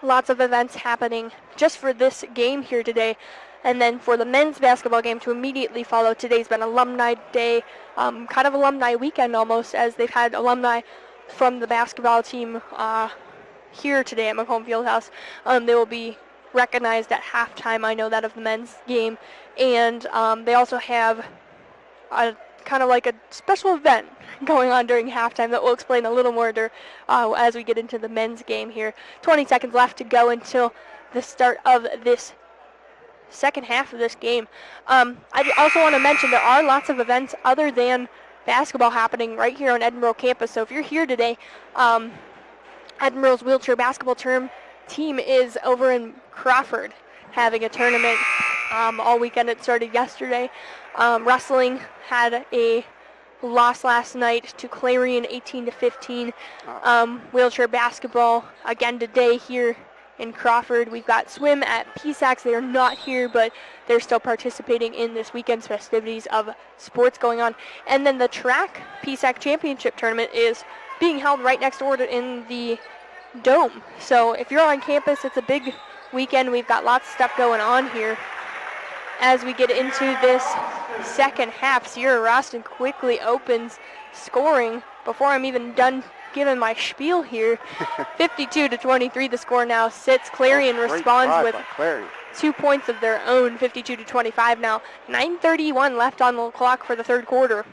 Lots of events happening just for this game here today. And then for the men's basketball game to immediately follow, today's been Alumni Day, kind of Alumni weekend almost, as they've had alumni from the basketball team here today at Macomb Fieldhouse. They will be recognized at halftime, I know that, of the men's game. And they also have a kind of like a special event going on during halftime that we'll explain a little more as we get into the men's game here. 20 seconds left to go until the start of this second half of this game. I also want to mention there are lots of events other than basketball happening right here on Edinboro campus. So if you're here today, Edinboro's wheelchair basketball team is over in Crawford having a tournament all weekend. It started yesterday. Wrestling had a loss last night to Clarion 18-15. Wheelchair basketball again today here in Crawford. We've got swim at PSACs. They are not here, but they're still participating in this weekend's festivities of sports going on. And then the track PSAC championship tournament is being held right next door in the Dome. So if you're on campus, it's a big weekend. We've got lots of stuff going on here. As we get into this second half, Sierra Roston quickly opens scoring before I'm even done giving my spiel here. 52-23 the score now sits. Clarion responds with 2 points of their own, 52-25 now. 9:31 left on the clock for the third quarter.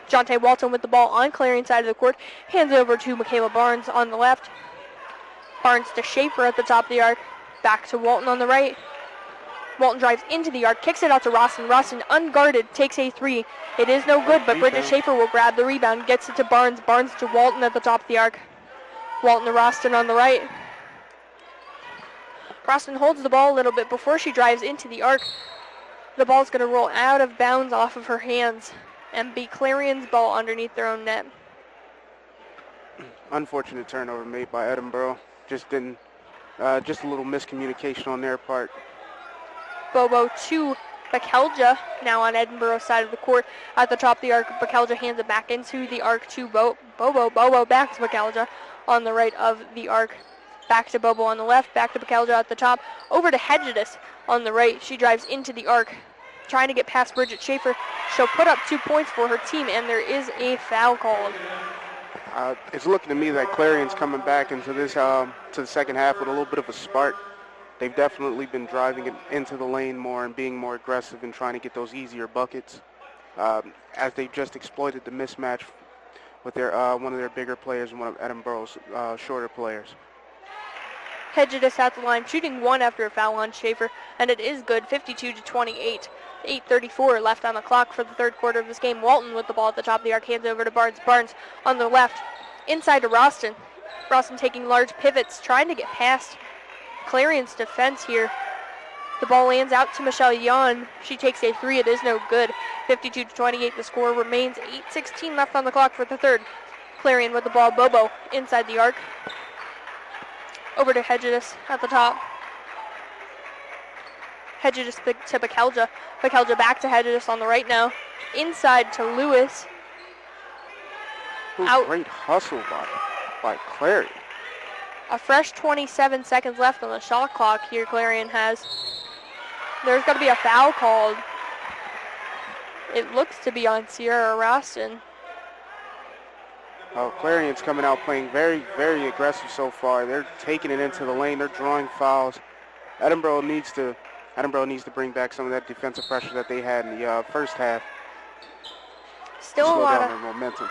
Jonte Walton with the ball on Clarion side of the court. Hands it over to Michaela Barnes on the left. Barnes to Schaefer at the top of the arc. Back to Walton on the right. Walton drives into the arc, kicks it out to Roston. Roston, unguarded, takes a three. It is no good, but Bridget Schaefer will grab the rebound, gets it to Barnes. Barnes to Walton at the top of the arc. Walton to Roston on the right. Roston holds the ball a little bit before she drives into the arc. The ball's going to roll out of bounds off of her hands and be Clarion's ball underneath their own net. Unfortunate turnover made by Edinboro. Just a little miscommunication on their part. Bobo to Bakelja, now on Edinboro's side of the court. At the top of the arc, Bakelja hands it back into the arc to Bobo. Bobo back to Bakelja on the right of the arc. Back to Bobo on the left, back to Bakelja at the top. Over to Hedges on the right. She drives into the arc. trying to get past Bridget Schaefer. She'll put up 2 points for her team, and there is a foul called. It's looking to me that Clarion's coming back into this to the second half with a little bit of a spark. They've definitely been driving it into the lane more and being more aggressive and trying to get those easier buckets, as they've just exploited the mismatch with their one of their bigger players and one of Edinboro's shorter players. Hedges at the line, shooting one after a foul on Schaefer, and it is good, 52-28. 8:34 left on the clock for the third quarter of this game. Walton with the ball at the top of the arc, hands over to Barnes. Barnes on the left, inside to Roston. Roston taking large pivots, trying to get past Clarion's defense here. The ball lands out to Michelle Yon. She takes a three. It is no good. 52-28. The score remains. 8:16 left on the clock for the third. Clarion with the ball. Bobo inside the arc. Over to Hedges at the top. Hedges to Bekelja. Bekelja back to Hedges on the right now. Inside to Lewis. Out. Great hustle by Clarion. A fresh 27 seconds left on the shot clock here Clarion has. There's going to be a foul called. It looks to be on Sierra Roston. Oh, Clarion's coming out playing very, very aggressive so far. They're taking it into the lane. They're drawing fouls. Edinboro needs to bring back some of that defensive pressure that they had in the first half. Still a lot of momentum.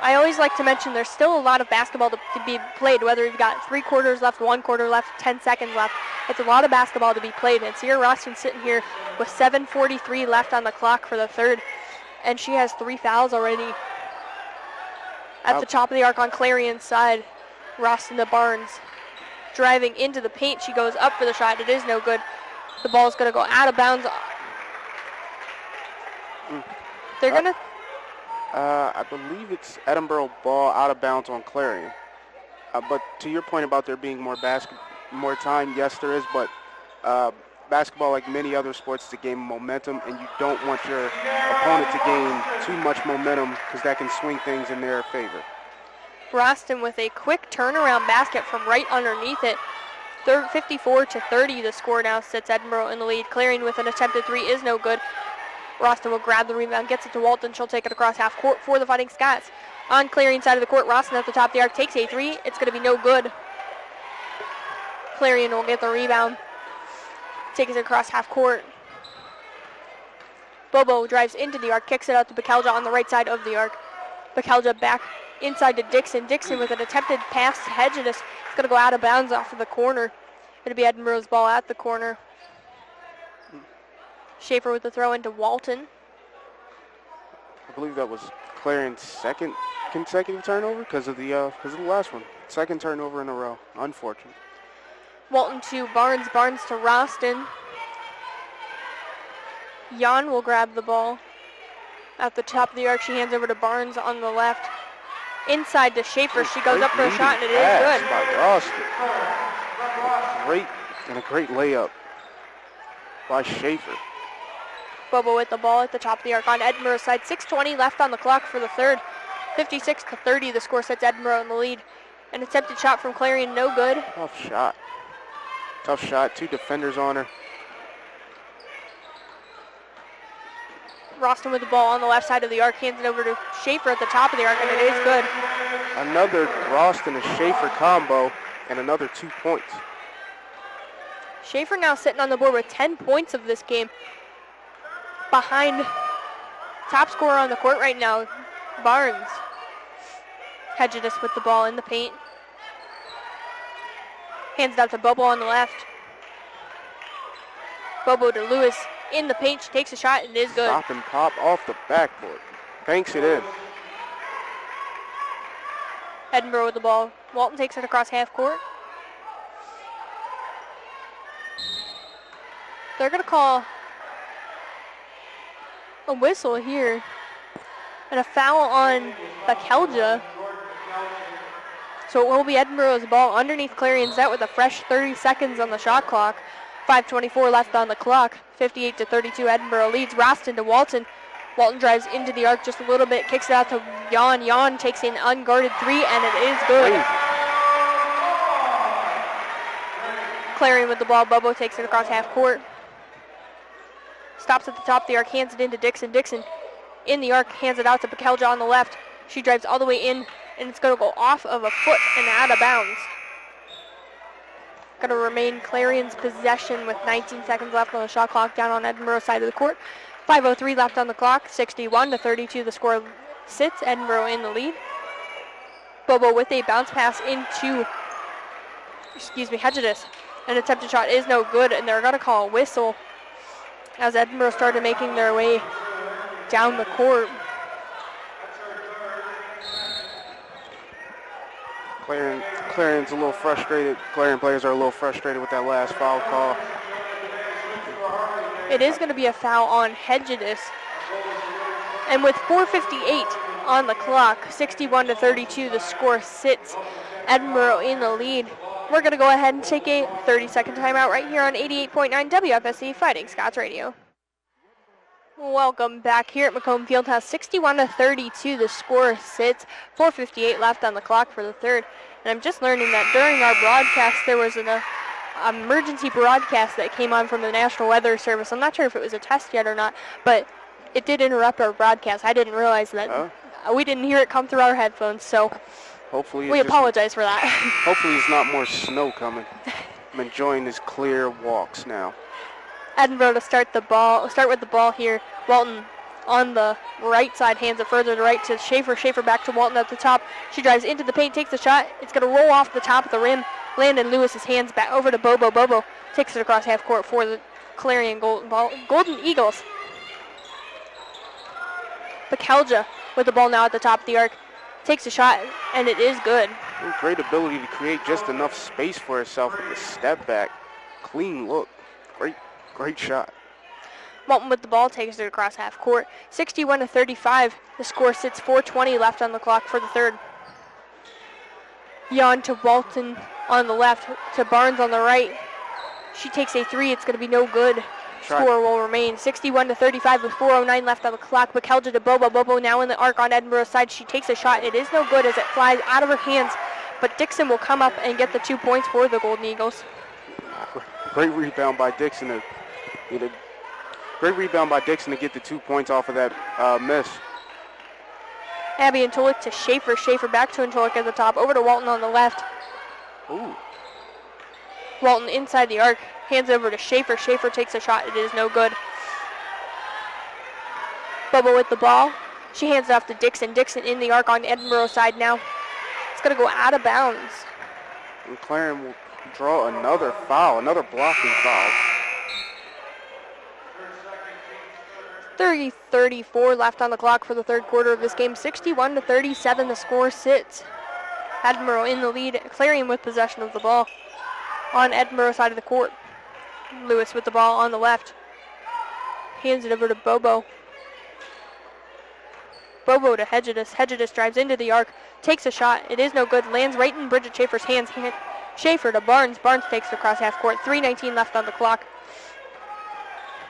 I always like to mention there's still a lot of basketball to be played, whether you've got 3 quarters left, 1 quarter left, 10 seconds left. It's a lot of basketball to be played. And Sierra Roston sitting here with 7:43 left on the clock for the third, and she has 3 fouls already. At the top of the arc on Clarion's side, Roston to Barnes. Driving into the paint, she goes up for the shot. It is no good. The ball is going to go out of bounds. They're going to... I believe it's Edinboro ball out of bounds on Clarion. But to your point about there being more time, yes, there is. But basketball, like many other sports, is a game of momentum, and you don't want your opponent to gain too much momentum because that can swing things in their favor. Roston with a quick turnaround basket from right underneath it. 54-30, the score now sets Edinboro in the lead. Clarion with an attempted three is no good. Roston will grab the rebound, gets it to Walton. She'll take it across half court for the Fighting Scots. On Clarion side of the court, Roston at the top of the arc takes a three. It's going to be no good. Clarion will get the rebound. Takes it across half court. Bobo drives into the arc, kicks it out to Bekelja on the right side of the arc. Bekelja back inside to Dixon. Dixon with an attempted pass to Hedges. It's going to go out of bounds off of the corner. It'll be Edinboro's ball at the corner. Schaefer with the throw into Walton. I believe that was Clarion's second consecutive turnover because of the last one. Second turnover in a row. Unfortunate. Walton to Barnes. Barnes to Roston. Jan will grab the ball. At the top of the arc, she hands over to Barnes on the left. Inside to Schaefer. She goes up for a shot, and it is good. By Roston. Great layup by Schaefer. Bobo with the ball at the top of the arc on Edinboro's side. 6:20 left on the clock for the third. 56-30, the score sets Edinboro in the lead. An attempted shot from Clarion, no good. Tough shot. 2 defenders on her. Roston with the ball on the left side of the arc, hands it over to Schaefer at the top of the arc, and it is good. Another Roston and Schaefer combo, and another 2 points. Schaefer now sitting on the board with 10 points of this game. Behind top scorer on the court right now, Barnes. Hedges with the ball in the paint. Hands it out to Bobo on the left. Bobo to Lewis in the paint. She takes a shot and it is good. Stop and pop off the backboard. Banks it in. Edinboro with the ball. Walton takes it across half court. They're going to call a whistle here. And a foul on Bekelja. So it will be Edinboro's ball underneath Clarion's net with a fresh 30 seconds on the shot clock. 5:24 left on the clock. 58-32, Edinboro leads. Roston to Walton. Walton drives into the arc just a little bit, kicks it out to Jan. Jan takes an unguarded three, and it is good. Clarion with the ball. Bobo takes it across half court. stops at the top of the arc, hands it into Dixon. Dixon in the arc, hands it out to Bakelja on the left. She drives all the way in, and it's going to go off of a foot and out of bounds. Going to remain Clarion's possession with 19 seconds left on the shot clock down on Edinboro's side of the court. 5:03 left on the clock, 61-32 the score sits, Edinboro in the lead. Bobo with a bounce pass into, Hedges. An attempted shot is no good, and they're going to call a whistle as Edinboro started making their way down the court. Clarion's a little frustrated. Clarion players are a little frustrated with that last foul call. It is going to be a foul on Hedges. And with 4:58 on the clock, 61-32, the score sits. Edinboro in the lead. We're going to go ahead and take a 30-second timeout right here on 88.9 WFSC Fighting Scots Radio. Welcome back here at Macomb Fieldhouse. 61-32, the score sits. 4:58 left on the clock for the third. And I'm just learning that during our broadcast, there was an emergency broadcast that came on from the National Weather Service. I'm not sure if it was a test yet or not, but it did interrupt our broadcast. I didn't realize that. We didn't hear it come through our headphones, so hopefully we apologize for that. Hopefully it's not more snow coming. I'm enjoying this clear walks now. Edinboro to start with the ball here. Walton on the right side, hands it further to the right to Schaefer. Schaefer back to Walton at the top. She drives into the paint, takes the shot. It's going to roll off the top of the rim. Landon Lewis's hands back over to Bobo. Bobo takes it across half court for the Clarion Golden Eagles. Bakelja with the ball now at the top of the arc. Takes a shot, and it is good. Great ability to create just enough space for herself with the step back. Clean look. Great shot. Walton with the ball takes it across half court. 61-35. The score sits. 4:20 left on the clock for the third. Jan to Walton on the left, to Barnes on the right. She takes a three. It's going to be no good. Score will remain 61-35 with 4:09 left on the clock. Bakelja to Bobo. Bobo now in the arc on Edinboro's side. She takes a shot. It is no good as it flies out of her hands, but Dixon will come up and get the 2 points for the Golden Eagles. Great rebound by Dixon to get the 2 points off of that miss. Abby Antolik to Schaefer. Schaefer back to Antolik at the top. Over to Walton on the left. Ooh. Walton inside the arc. Hands over to Schaefer. Schaefer takes a shot. It is no good. Bobo with the ball. She hands it off to Dixon. Dixon in the arc on Edinboro's side now. It's going to go out of bounds. And Clarion will draw another foul, another blocking foul. 34 left on the clock for the third quarter of this game. 61-37, the score sits. Edinboro in the lead. Clarion with possession of the ball on Edinboro's side of the court. Lewis with the ball on the left. Hands it over to Bobo. Bobo to Hedges. Hedges drives into the arc. Takes a shot. It is no good. Lands right in Bridget Schaefer's hands. Schaefer to Barnes. Barnes takes it across half court. 3:19 left on the clock.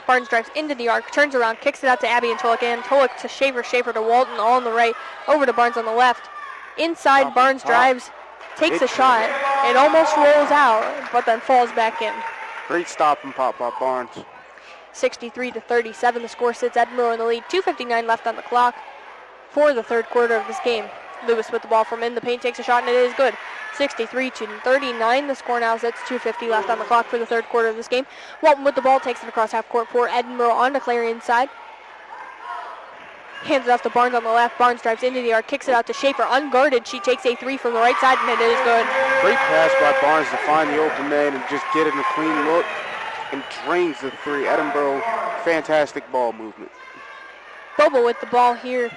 Barnes drives into the arc, turns around, kicks it out to Abby Antolik, and Antolik to Schaefer. Schaefer to Walton, all on the right, over to Barnes on the left. Inside, Barnes drives, takes a shot. It almost rolls out, but then falls back in. Great stop and pop by Barnes. 63-37, the score sits. Edinboro in the lead. 2:59 left on the clock for the third quarter of this game. Lewis with the ball from in the paint, takes a shot, and it is good. 63-39, the score now sits. 2:50 left on the clock for the third quarter of this game. Walton with the ball takes it across half court for Edinboro on the Clarion's side. Hands it off to Barnes on the left. Barnes drives into the arc, kicks it out to Schaefer. Unguarded, she takes a three from the right side, and it is good. Great pass by Barnes to find the open man and just get it in a clean look and drains the three. Edinboro, fantastic ball movement. Bobo with the ball here.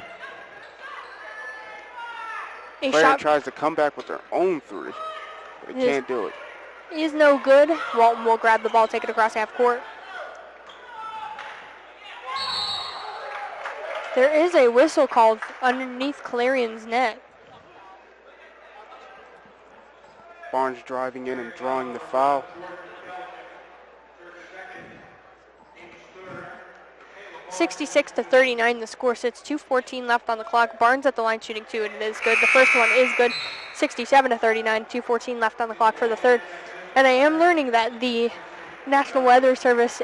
Clarion tries to come back with their own three, but they can't do it. Is no good. Walton will grab the ball, take it across half court. There is a whistle called underneath Clarion's net. Barnes driving in and drawing the foul. (66-39), the score sits. 2:14 left on the clock. Barnes at the line shooting two, and it is good. The first one is good. 67-39, 2:14 left on the clock for the third. And I am learning that the National Weather Service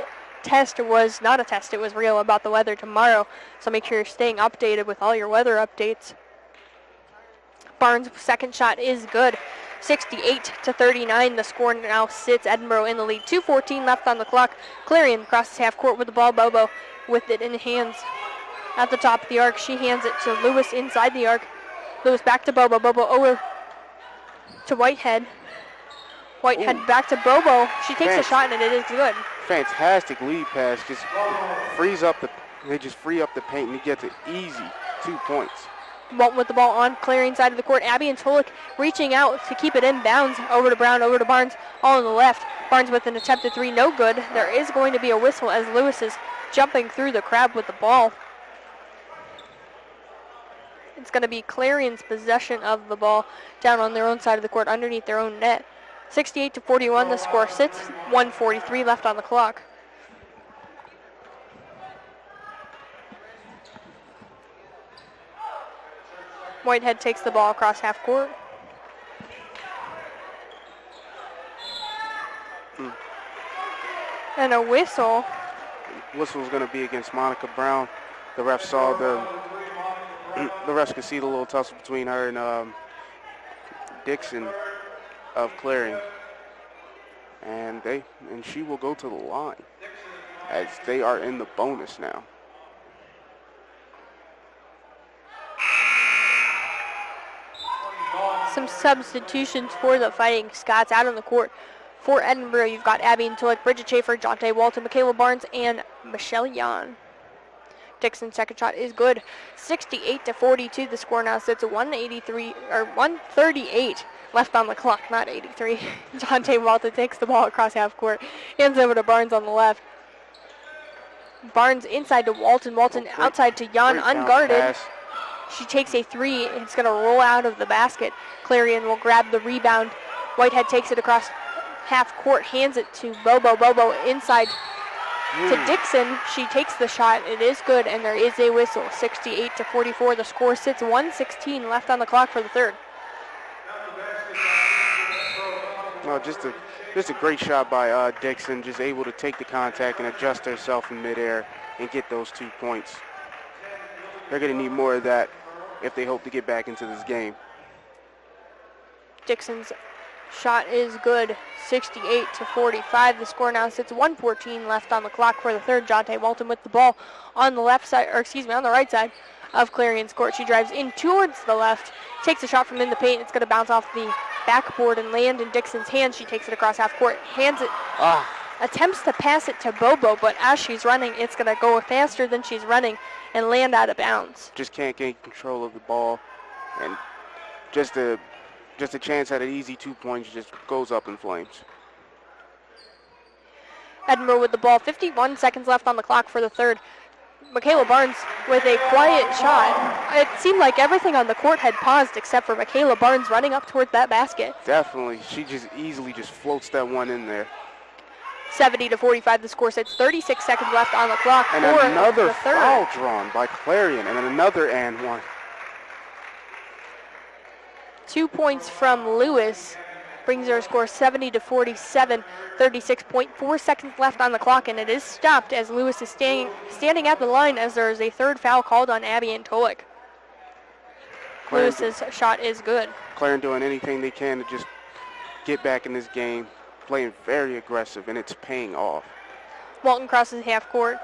test was not a test, it was real about the weather tomorrow. So make sure you're staying updated with all your weather updates. Barnes' second shot is good. 68-39, the score now sits Edinboro in the lead. 2:14 left on the clock. Clarion crosses half court with the ball. Bobo with it in hands at the top of the arc. She hands it to Lewis inside the arc. Lewis back to Bobo. Bobo over to Whitehead. Whitehead back to Bobo. She takes a shot and it is good. Fantastic lead pass. Just frees up they just free up the paint and he gets an easy 2 points. Walton with the ball on Clarion side of the court. Abby and Tolik reaching out to keep it in bounds. Over to Brown, over to Barnes, all on the left. Barnes with an attempted three, no good. There is going to be a whistle as Lewis is jumping through the crowd with the ball. It's going to be Clarion's possession of the ball down on their own side of the court underneath their own net. 68-41, the score sits. 1:43 left on the clock. Whitehead takes the ball across half court. And a whistle. Whistle's going to be against Monica Brown. The ref saw the refs could see the little tussle between her and Dixon of Clarion. And she will go to the line as they are in the bonus now. Some substitutions for the Fighting Scots out on the court. For Edinboro, you've got Abby and Tolik, Bridget Schaefer, Jonte Walton, Michaela Barnes, and Michelle Yan. Dixon's second shot is good. 68-42. The score now sits at 138 left on the clock, not 83. Jonte Walton takes the ball across half court, hands over to Barnes on the left. Barnes inside to Walton. Walton outside to Yan, unguarded. She takes a three. It's going to roll out of the basket. Clarion will grab the rebound. Whitehead takes it across half court, hands it to Bobo. Bobo inside to Dixon. She takes the shot. It is good, and there is a whistle. 68-44. The score sits. 1:16 left on the clock for the third. Well, just a great shot by Dixon. Just able to take the contact and adjust herself in midair and get those 2 points. They're going to need more of that if they hope to get back into this game. Dixon's shot is good. 68-45. The score now sits. 1:14 left on the clock for the third. Jonte Walton with the ball on the left side, on the right side of Clarion's court. She drives in towards the left, takes a shot from in the paint. It's going to bounce off the backboard and land in Dixon's hands. She takes it across half court, hands it, attempts to pass it to Bobo, but as she's running, it's going to go faster than she's running and land out of bounds. Just can't gain control of the ball, and just a chance at an easy 2 points just goes up in flames. Edinboro with the ball. 51 seconds left on the clock for the third. Michaela Barnes with a quiet shot. It seemed like everything on the court had paused except for Michaela Barnes running up towards that basket. Definitely. She just easily just floats that one in there. 70-45, the score sits. 36 seconds left on the clock. And another foul drawn by Clarion, and another and one. 2 points from Lewis brings her score 70-47. 36.4 seconds left on the clock, and it is stopped as Lewis is standing at the line as there is a third foul called on Abby and Tolik. Lewis's shot is good. Clarion doing anything they can to just get back in this game, playing very aggressive, and it's paying off. Walton crosses half court,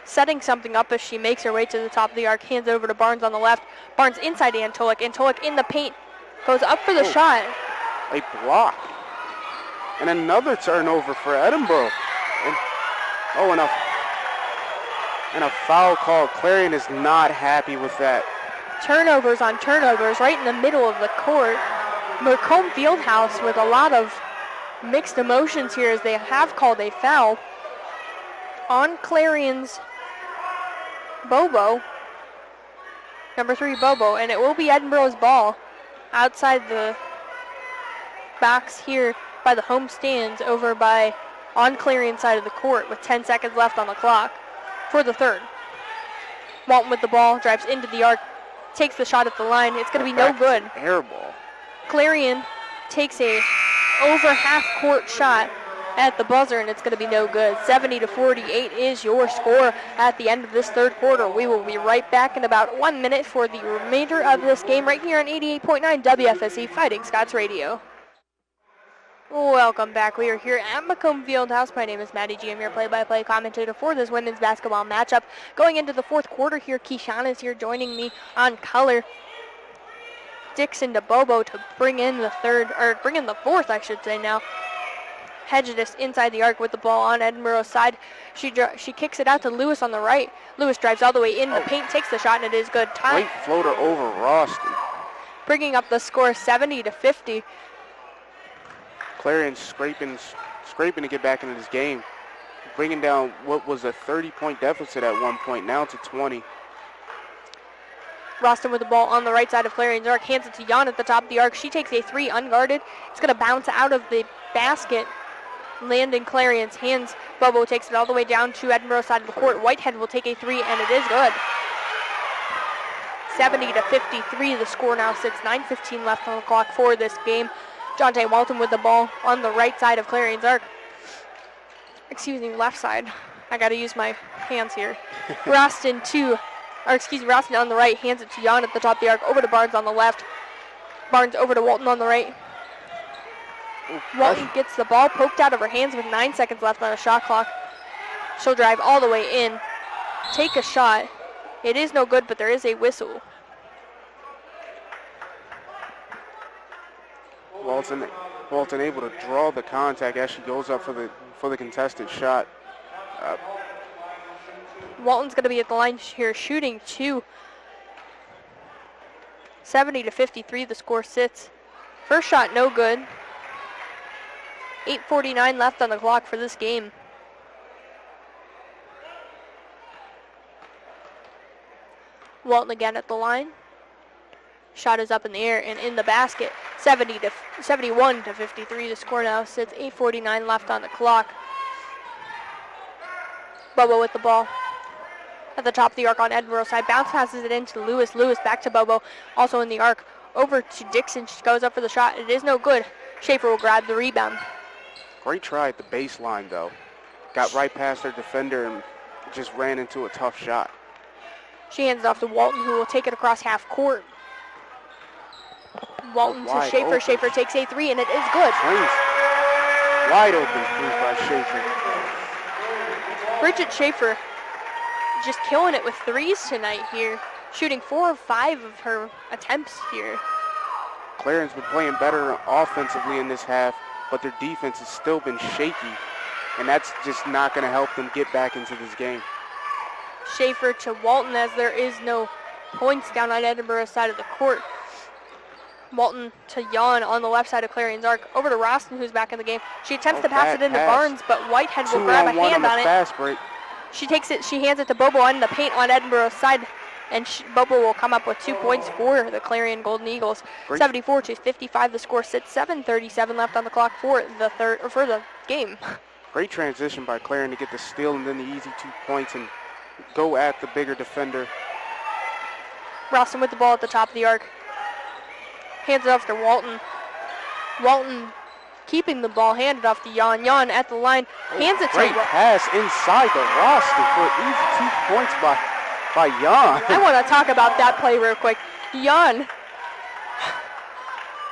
setting something up as she makes her way to the top of the arc, hands over to Barnes on the left. Barnes inside to Antolik. Antolik in the paint, goes up for the shot. A block. And another turnover for Edinboro. And a foul call. Clarion is not happy with that. Turnovers on turnovers right in the middle of the court. Macomb Fieldhouse with a lot of mixed emotions here as they have called a foul on Clarion's Bobo, number 3 Bobo, and it will be Edinboro's ball outside the box here by the home stands over by on Clarion side of the court with 10 seconds left on the clock for the third. Walton with the ball, drives into the arc, takes the shot at the line. It's going to be no good. Air ball. Clarion takes a over half court shot at the buzzer, and it's going to be no good. 70-48 is your score at the end of this third quarter. We will be right back in about 1 minute for the remainder of this game right here on 88.9 WFSE Fighting Scots Radio. Welcome back. We are here at Macomb Fieldhouse. My name is Maddie G. I'm your play-by-play commentator for this women's basketball matchup. Going into the fourth quarter here, Keyshawn is here joining me on color. Dixon to Bobo to bring in the fourth, I should say now. Hedges inside the arc with the ball on Edinboro's side. She kicks it out to Lewis on the right. Lewis drives all the way in the paint, takes the shot, and it is good. Time. Great floater over Roston. Bringing up the score 70-50. Clarion scraping to get back into this game. Bringing down what was a 30-point deficit at one point, now to 20. Roston with the ball on the right side of Clarion's arc, hands it to Jan at the top of the arc. She takes a three unguarded. It's going to bounce out of the basket, land in Clarion's hands. Bobo takes it all the way down to Edinboro's side of the court. Whitehead will take a three, and it is good. 70-53, the score now sits. 9:15 left on the clock for this game. Jonte Walton with the ball on the right side of Clarion's arc. Excuse me, left side. I got to use my hands here. Roston on the right, hands it to Jan at the top of the arc, over to Barnes on the left. Barnes over to Walton on the right. Walton gets the ball poked out of her hands with 9 seconds left on the shot clock. She'll drive all the way in, take a shot. It is no good, but there is a whistle. Walton able to draw the contact as she goes up for the contested shot. Walton's going to be at the line here shooting two. 70-53, the score sits. First shot, no good. 8:49 left on the clock for this game. Walton again at the line. Shot is up in the air and in the basket. 71-53, the score now sits. 8:49 left on the clock. Bobo with the ball at the top of the arc on Edinboro's side. Bounce passes it into Lewis. Lewis back to Bobo, also in the arc. Over to Dixon. She goes up for the shot. It is no good. Schaefer will grab the rebound. Great try at the baseline, though. Got right past her defender and just ran into a tough shot. She hands it off to Walton, who will take it across half court. Walton to Schaefer. Open. Schaefer takes a three, and it is good. Wide open three by Schaefer. Bridget Schaefer just killing it with threes tonight here. Shooting 4 of 5 of her attempts here. Clarion's been playing better offensively in this half, but their defense has still been shaky, and that's just not going to help them get back into this game. Schaefer to Walton as there is no points down on Edinboro's side of the court. Walton to Jan on the left side of Clarion's arc. Over to Roston, who's back in the game. She attempts to pass it into Barnes, but Whitehead will grab a hand on it. Fast break. She takes it, she hands it to Bobo on the paint on Edinboro's side, and Bobo will come up with 2 points for the Clarion Golden Eagles. 74-55, the score sits. 7:37 left on the clock for the game. Great transition by Clarion to get the steal and then the easy 2 points and go at the bigger defender. Roston with the ball at the top of the arc. Hands it off to Walton. Walton keeping the ball, handed off to Jan. Jan at the line, hands it to Great pass inside the Roston for an easy 2 points by Jan. I want to talk about that play real quick. Jan,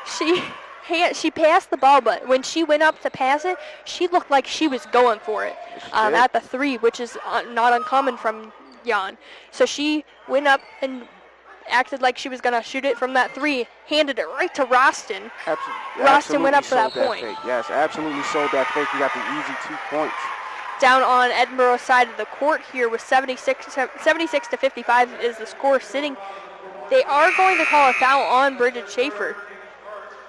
she passed the ball, but when she went up to pass it, she looked like she was going for it at the three, which is not uncommon from Jan. So she went up and acted like she was going to shoot it from that three, handed it right to Roston. Roston went up for that point. Yes, absolutely sold that fake. He got the easy 2 points. Down on Edinboro's side of the court here with 76-55 is the score sitting. They are going to call a foul on Bridget Schaefer.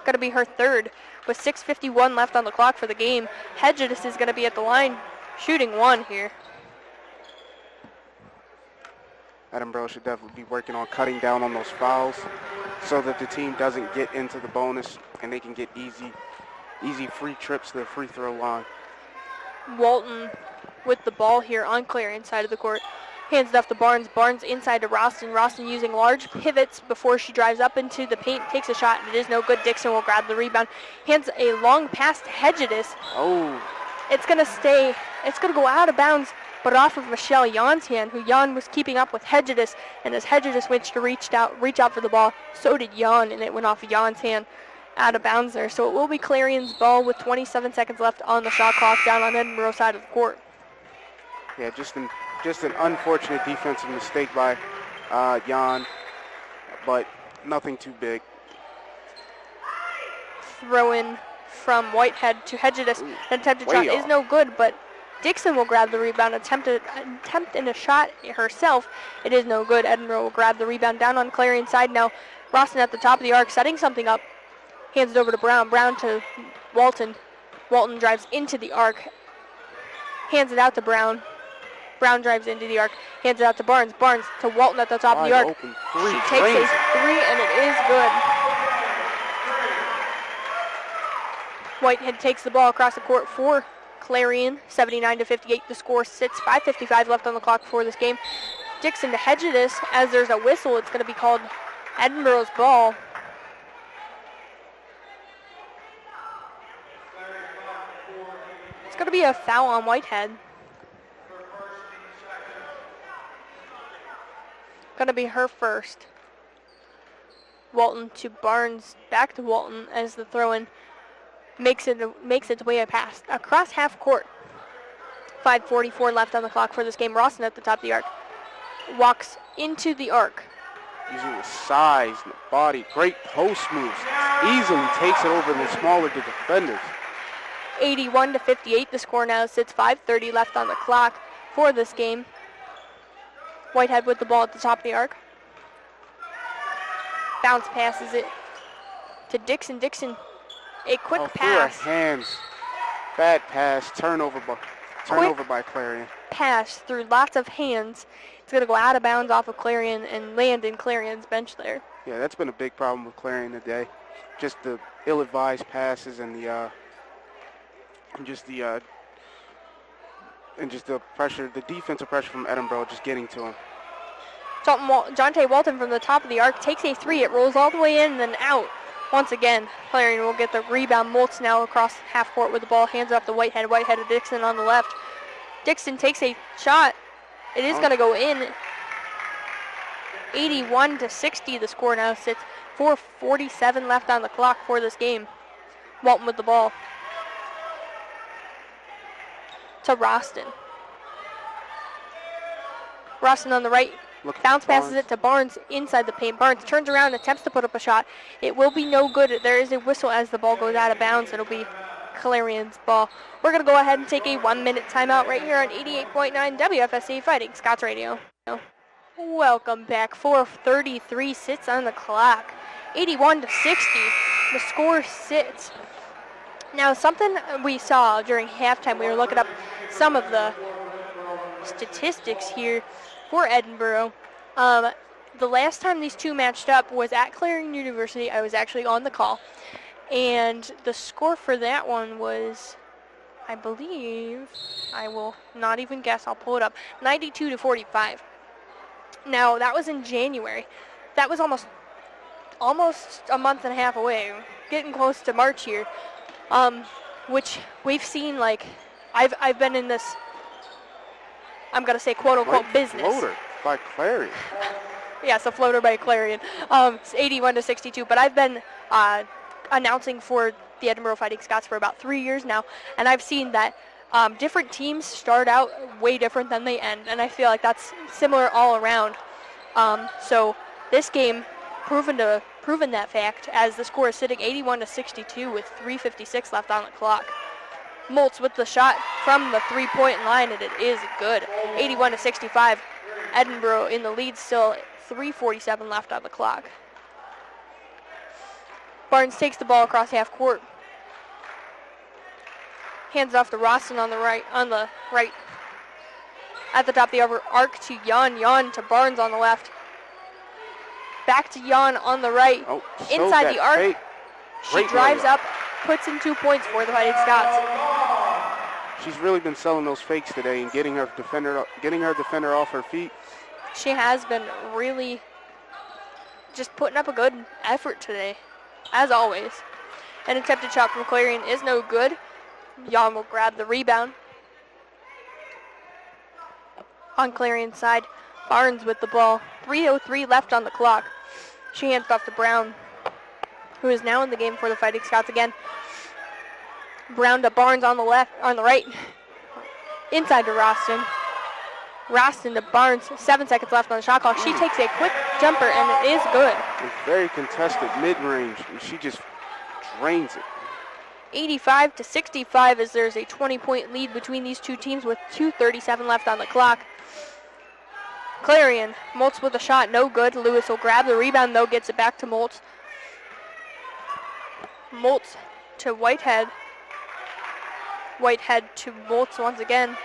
Going to be her third with 6:51 left on the clock for the game. Hedges is going to be at the line shooting one here. Edinboro should definitely be working on cutting down on those fouls so that the team doesn't get into the bonus and they can get easy free trips to the free throw line. Walton with the ball here on Clarion's side of the court. Hands it off to Barnes. Barnes inside to Roston. Roston using large pivots before she drives up into the paint. Takes a shot. It is no good. Dixon will grab the rebound. Hands a long pass to Hedges. Oh. It's going to go out of bounds, but off of Michelle Jan's hand, who Jan was keeping up with Hedgedus, and as Hedgedus went to reach out for the ball, so did Jan, and it went off of Jan's hand out of bounds there. So it will be Clarion's ball with 27 seconds left on the shot clock down on Edinboro side of the court. Yeah, just an unfortunate defensive mistake by Jan, but nothing too big. Throw in from Whitehead to Hedgedus. An attempted shot is no good, but Dixon will grab the rebound. Attempt in a shot herself. It is no good. Edinboro will grab the rebound down on Clarion's side now. Roston at the top of the arc, setting something up. Hands it over to Brown. Brown to Walton. Walton drives into the arc. Hands it out to Brown. Brown drives into the arc. Hands it out to Barnes. Barnes to Walton at the top of the arc. She takes a three, and it is good. Whitehead takes the ball across the court for Clarion. 79-58. The score sits. 5:55 left on the clock for this game. Dixon to Hedgedus. As there's a whistle, it's going to be called Edinboro's ball. It's going to be a foul on Whitehead. Going to be her first. Walton to Barnes, back to Walton as the throw-in makes its way across half court. 5:44 left on the clock for this game. Rawson at the top of the arc. Walks into the arc. Using the size and the body. Great post moves. Easily takes it over the smaller defenders. 81-58. The score now sits. 5:30 left on the clock for this game. Whitehead with the ball at the top of the arc. Bounce passes it to Dixon. Dixon, a quick pass. Through her hands. Bad pass. Turnover by Clarion. Pass through lots of hands. It's going to go out of bounds off of Clarion and land in Clarion's bench there. Yeah, that's been a big problem with Clarion today. Just the ill-advised passes and the pressure, the defensive pressure from Edinboro just getting to him. Jonte Walton from the top of the arc takes a three. It rolls all the way in and then out. Once again, Clarion will get the rebound. Moltz now across half court with the ball. Hands off to Whitehead. Whitehead to Dixon on the left. Dixon takes a shot. It is going to go in. 81-60. The score now sits. 4:47 left on the clock for this game. Walton with the ball. To Roston. Roston on the right. Bounce passes it to Barnes inside the paint. Barnes turns around and attempts to put up a shot. It will be no good. There is a whistle as the ball goes out of bounds. It'll be Clarion's ball. We're going to go ahead and take a 1-minute timeout right here on 88.9 WFSC Fighting Scots Radio. Welcome back. 4:33 sits on the clock. 81-60. The score sits. Now, something we saw during halftime, we were looking up some of the statistics here for Edinboro. The last time these two matched up was at Clarion University. I was actually on the call. And the score for that one was, I believe, I will not even guess, I'll pull it up, 92-45. Now, that was in January. That was almost a month and a half away, getting close to March here. Which we've seen, like, I've been in this, I'm going to say quote-unquote business. Floater by Clarion. Yes, a floater by Clarion. It's 81-62, but I've been announcing for the Edinboro Fighting Scots for about 3 years now, and I've seen that different teams start out way different than they end, and I feel like that's similar all around. So this game proven that fact, as the score is sitting 81-62 with 3:56 left on the clock. Moltz with the shot from the three-point line, and it is good. 81-65. Edinboro in the lead still. 3:47 left on the clock. Barnes takes the ball across half court. Hands off to Roston on the right. At the top of the arc to Jan. Jan to Barnes on the left. Back to Jan on the right. Inside the arc. She drives up, puts in 2 points for the Fighting Scots. She's really been selling those fakes today and getting her defender off her feet. She has been really just putting up a good effort today, as always. An attempted shot from Clarion is no good. Jan will grab the rebound. On Clarion's side, Barnes with the ball. 3:03 left on the clock. She hands it off to Brown, who is now in the game for the Fighting Scots again. Brown to Barnes on the right. Inside to Roston. Roston to Barnes. 7 seconds left on the shot clock. She takes a quick jumper, and it is good. It's very contested mid-range, and she just drains it. 85-65 as there's a 20-point lead between these two teams with 2:37 left on the clock. Clarion, Moltz with a shot, no good. Lewis will grab the rebound, though, gets it back to Moltz. Moltz to Whitehead. Whitehead to Moltz once again.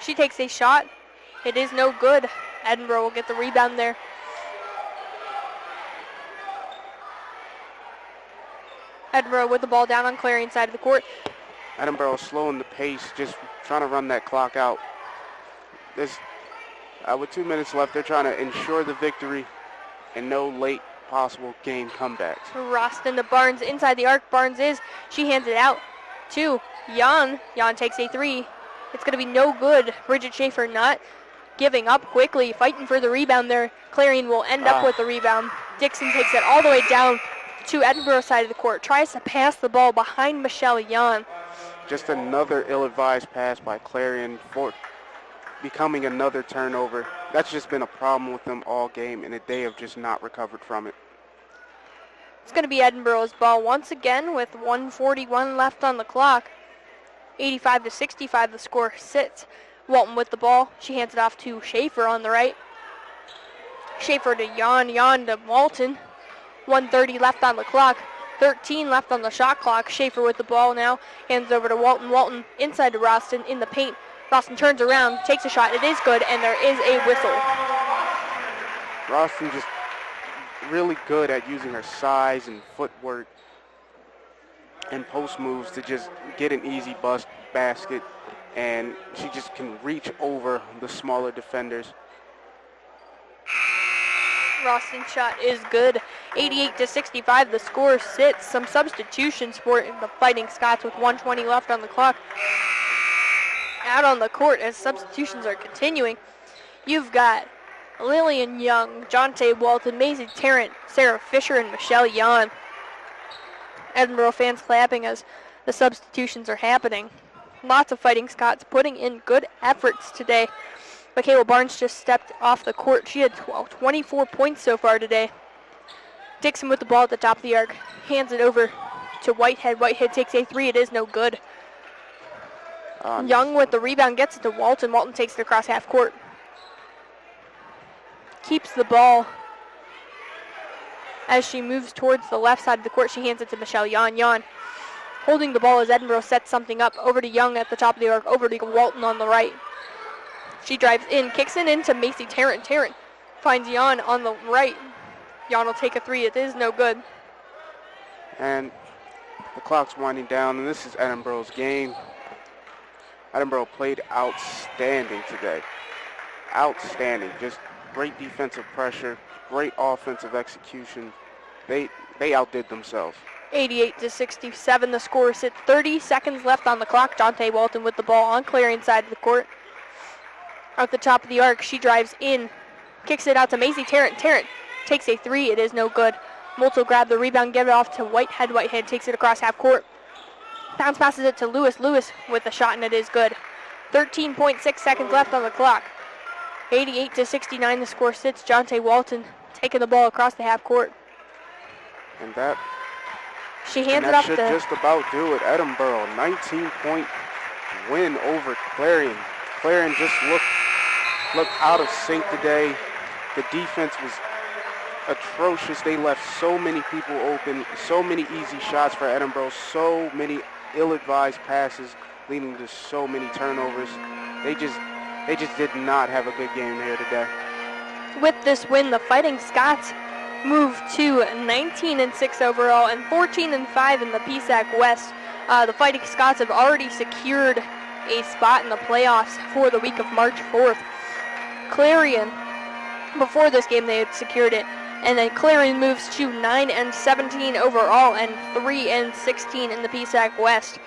She takes a shot. It is no good. Edinboro will get the rebound there. Edinboro with the ball down on Clarion's side of the court. Edinboro slowing the pace, just trying to run that clock out. With 2 minutes left, they're trying to ensure the victory and no late possible game comebacks. Roston to Barnes inside the arc. Barnes is. She hands it out to Jan. Jan takes a three. It's going to be no good. Bridget Schaefer not giving up quickly, fighting for the rebound there. Clarion will end up with the rebound. Dixon takes it all the way down to Edinboro's side of the court. Tries to pass the ball behind Michelle Jan. Just another ill-advised pass by Clarion for becoming another turnover. That's just been a problem with them all game, and they have just not recovered from it. It's going to be Edinboro's ball once again with 1:41 left on the clock. 85-65 the score sits. Walton with the ball. She hands it off to Schaefer on the right. Schaefer to Jan. Jan to Walton. 1:30 left on the clock. 13 left on the shot clock. Schaefer with the ball now. Hands over to Walton. Walton inside to Roston in the paint. Roston turns around, takes a shot. It is good, and there is a whistle. Roston just really good at using her size and footwork and post moves to just get an easy basket, and she just can reach over the smaller defenders. Roston's shot is good. 88-65 the score sits. Some substitutions for the Fighting Scots with 1:20 left on the clock. Out on the court as substitutions are continuing. You've got Lillian Young, Jonte Walton, Maisie Tarrant, Sarah Fisher, and Michelle Jan. Edinboro fans clapping as the substitutions are happening. Lots of Fighting Scots putting in good efforts today. Michaela Barnes just stepped off the court. She had 24 points so far today. Dixon with the ball at the top of the arc. Hands it over to Whitehead. Whitehead takes a three. It is no good. Young with the rebound gets it to Walton. Walton takes it across half court. Keeps the ball. As she moves towards the left side of the court, she hands it to Michelle Jan. Jan holding the ball as Edinboro sets something up. Over to Young at the top of the arc. Over to Walton on the right. She drives in, kicks it into Macy Tarrant. Tarrant finds Jan on the right. Jan will take a three. It is no good. And the clock's winding down, and this is Edinboro's game. Edinboro played outstanding today. Outstanding. Just great defensive pressure, great offensive execution. They outdid themselves. 88-67 the score sits. 30 seconds left on the clock. Jonte Walton with the ball on Clarion's side of the court. At the top of the arc, she drives in, kicks it out to Macy Tarrant. Tarrant takes a three. It is no good. Moltz will grab the rebound, give it off to Whitehead. Whitehead takes it across half court. Bounce passes it to Lewis. Lewis with the shot, and it is good. 13.6 seconds left on the clock. 88-69 the score sits. Jonte Walton taking the ball across the half court. And that she hands it off should just about do it. Edinboro, 19-point win over Clarion. Clarion just looked out of sync today. The defense was atrocious. They left so many people open, so many easy shots for Edinboro, so many ill-advised passes leading to so many turnovers. They just did not have a good game here today. With this win, the Fighting Scots move to 19-6 overall and 14-5 in the PSAC West. The Fighting Scots have already secured a spot in the playoffs for the week of March 4th. Clarion, before this game, they had secured it And then Clarion moves to 9-17 overall and 3-16 in the PSAC West.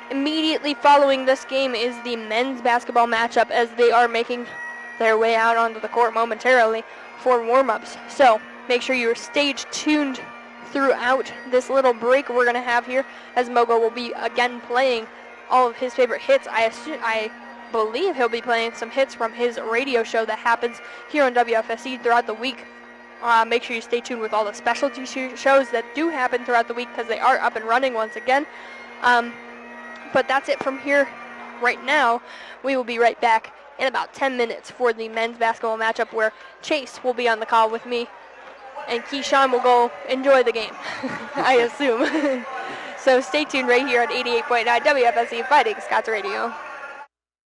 Immediately following this game is the men's basketball matchup as they are making their way out onto the court momentarily for warm-ups. So make sure you're stage tuned throughout this little break we're going to have here, as Mogo will be again playing all of his favorite hits. I believe he'll be playing some hits from his radio show that happens here on WFSE throughout the week. Make sure you stay tuned with all the specialty shows that do happen throughout the week, because they are up and running once again. But that's it from here right now. We will be right back in about 10 minutes for the men's basketball matchup, where Chase will be on the call with me, and Keyshawn will go enjoy the game, I assume. So stay tuned right here at 88.9 WFSE Fighting Scots Radio.